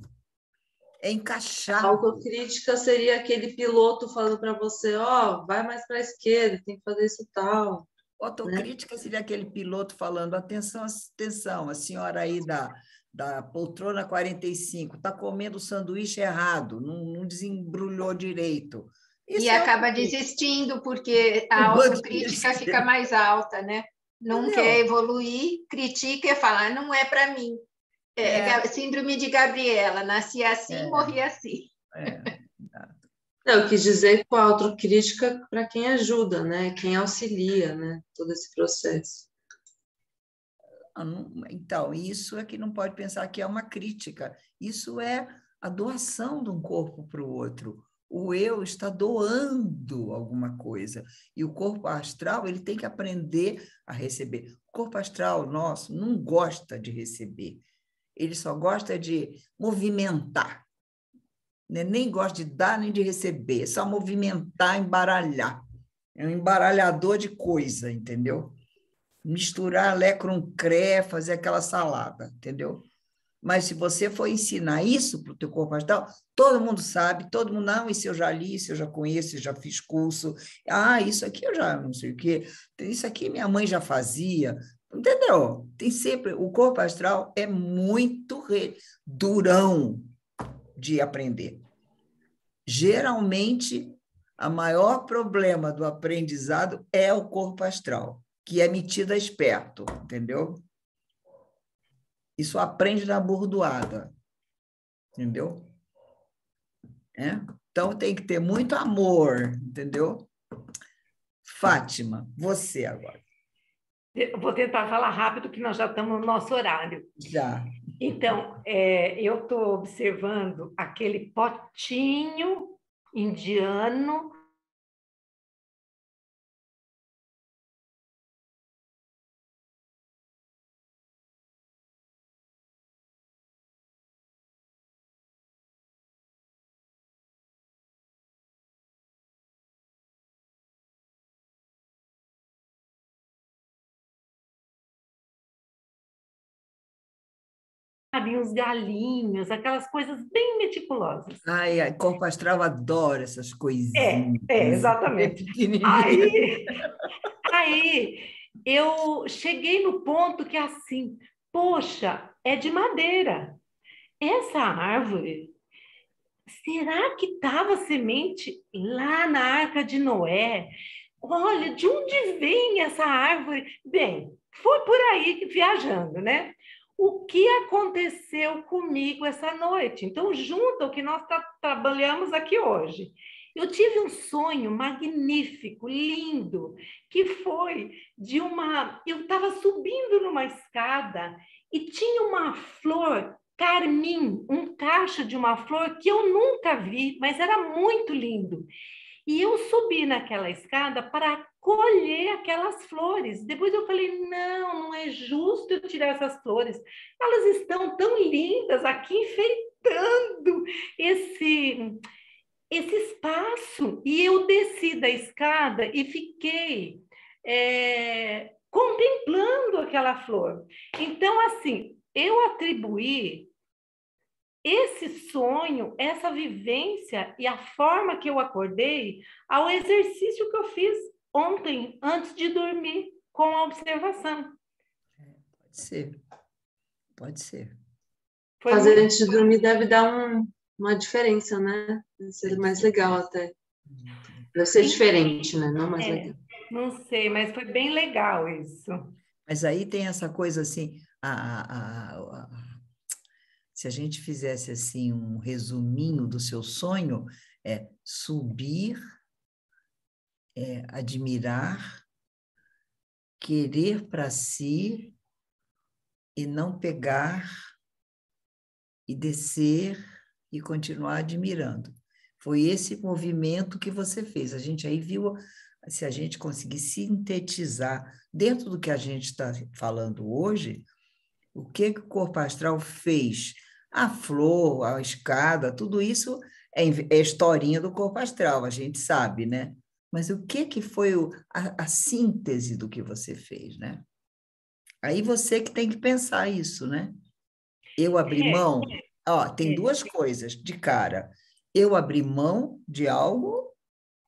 É encaixado. A autocrítica seria aquele piloto falando para você, vai mais para a esquerda, tem que fazer isso tal. Autocrítica seria aquele piloto falando, atenção, atenção, a senhora aí da poltrona 45 está comendo o sanduíche errado, não desembrulhou direito. Isso acaba desistindo, porque a autocrítica fica mais alta, né? Não quer evoluir, critica e fala, não é para mim. Síndrome de Gabriela, nasci assim, morri assim. Eu quis dizer com a autocrítica para quem ajuda, né? Quem auxilia, né? Todo esse processo. Então, isso é que não pode pensar que é uma crítica. Isso é a doação de um corpo para o outro. O eu está doando alguma coisa. E o corpo astral ele tem que aprender a receber. O corpo astral nosso não gosta de receber. Ele só gosta de movimentar. Nem gosta de dar nem de receber, é só movimentar, embaralhar. É um embaralhador de coisa, entendeu? misturar lé com cré, fazer aquela salada, entendeu? Mas se você for ensinar isso para o teu corpo astral, todo mundo sabe, todo mundo, não, isso eu já li, isso eu já conheço, eu já fiz curso, isso aqui eu já não sei o quê, isso aqui minha mãe já fazia, entendeu? Tem sempre, o corpo astral é muito durão de aprender. Geralmente, o maior problema do aprendizado é o corpo astral, que é metido a esperto, entendeu? Isso aprende na bordoada, entendeu? Então, tem que ter muito amor, entendeu? Fátima, você agora. Eu vou tentar falar rápido, que nós já estamos no nosso horário. Já. Então, eu estou observando aquele potinho indiano. Uns galinhos, aquelas coisas bem meticulosas. Ai, corpo astral adora essas coisinhas. Exatamente. Aí eu cheguei no ponto que assim, poxa, é de madeira. Essa árvore, será que estava semente lá na Arca de Noé? Olha, de onde vem essa árvore? Bem, foi por aí viajando, né? O que aconteceu comigo essa noite? Então, junto ao que nós trabalhamos aqui hoje. Eu tive um sonho magnífico, lindo, que foi de uma... Eu estava subindo numa escada e tinha uma flor carmim, um cacho de uma flor que eu nunca vi, mas era muito lindo. E eu subi naquela escada para colher aquelas flores. Depois eu falei, não é justo eu tirar essas flores. Elas estão tão lindas aqui, enfeitando esse espaço. E eu desci da escada e fiquei contemplando aquela flor. Então, assim, eu atribuí esse sonho, essa vivência e a forma que eu acordei ao exercício que eu fiz ontem, antes de dormir, com a observação. Pode ser. Pode ser. Fazer antes de dormir deve dar uma diferença, né? Deve ser mais legal até. Deve ser diferente, né? Não mais legal. Não sei, mas foi bem legal isso. Mas aí tem essa coisa assim, se a gente fizesse assim um resuminho do seu sonho, subir, admirar, querer para si e não pegar, e descer e continuar admirando. Foi esse movimento que você fez. A gente aí viu, se a gente conseguir sintetizar dentro do que a gente está falando hoje, o que o corpo astral fez. A flor, a escada, tudo isso é historinha do corpo astral, a gente sabe, né? Mas o que foi a síntese do que você fez, né? Aí você que tem que pensar isso, né? Eu abri mão... tem duas coisas de cara. Eu abri mão de algo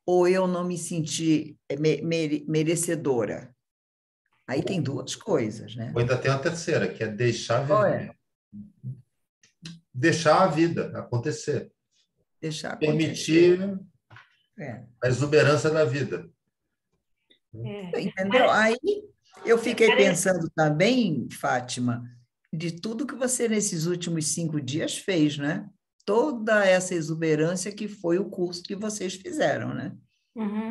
ou eu não me senti merecedora? Aí tem duas coisas, né? Ou ainda tem uma terceira, que é deixar viver. Deixar a vida acontecer. Deixar acontecer. Permitir a exuberância da vida. Entendeu? Aí eu fiquei pensando também, Fátima, de tudo que você nesses últimos 5 dias fez, né? Toda essa exuberância que foi o curso que vocês fizeram, né?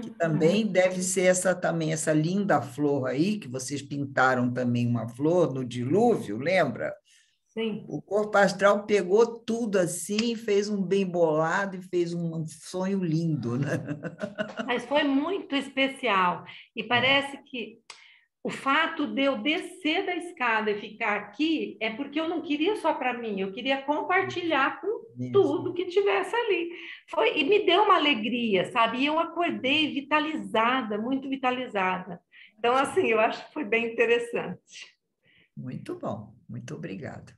Que também deve ser essa linda flor aí, que vocês pintaram também uma flor no dilúvio, lembra? Sim. O corpo astral pegou tudo assim, fez um bem bolado e fez um sonho lindo, né? Mas foi muito especial. E parece que o fato de eu descer da escada e ficar aqui é porque eu não queria só para mim, eu queria compartilhar com tudo que tivesse ali. E me deu uma alegria, sabe? E eu acordei vitalizada, muito vitalizada. Então, assim, eu acho que foi bem interessante. Muito bom, muito obrigada.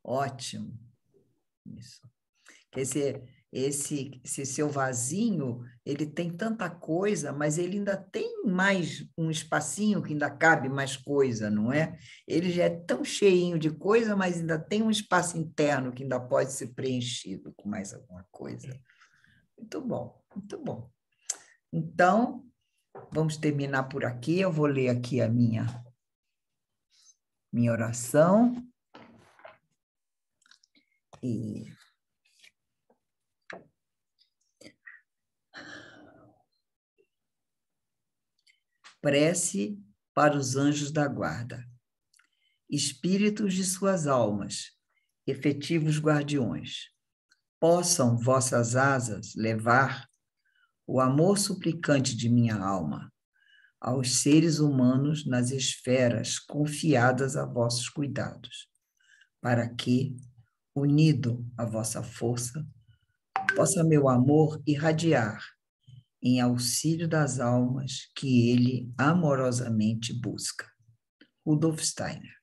Ótimo. Isso. Quer dizer, esse seu vasinho, ele tem tanta coisa, mas ele ainda tem mais um espacinho que ainda cabe mais coisa, não é? Ele já é tão cheinho de coisa, mas ainda tem um espaço interno que ainda pode ser preenchido com mais alguma coisa. Muito bom, muito bom. Então, vamos terminar por aqui. Eu vou ler aqui a minha oração. E prece para os anjos da guarda. Espíritos de suas almas, efetivos guardiões, possam vossas asas levar o amor suplicante de minha alma aos seres humanos nas esferas confiadas a vossos cuidados, para que, unido à vossa força, possa meu amor irradiar em auxílio das almas que ele amorosamente busca. Rudolf Steiner.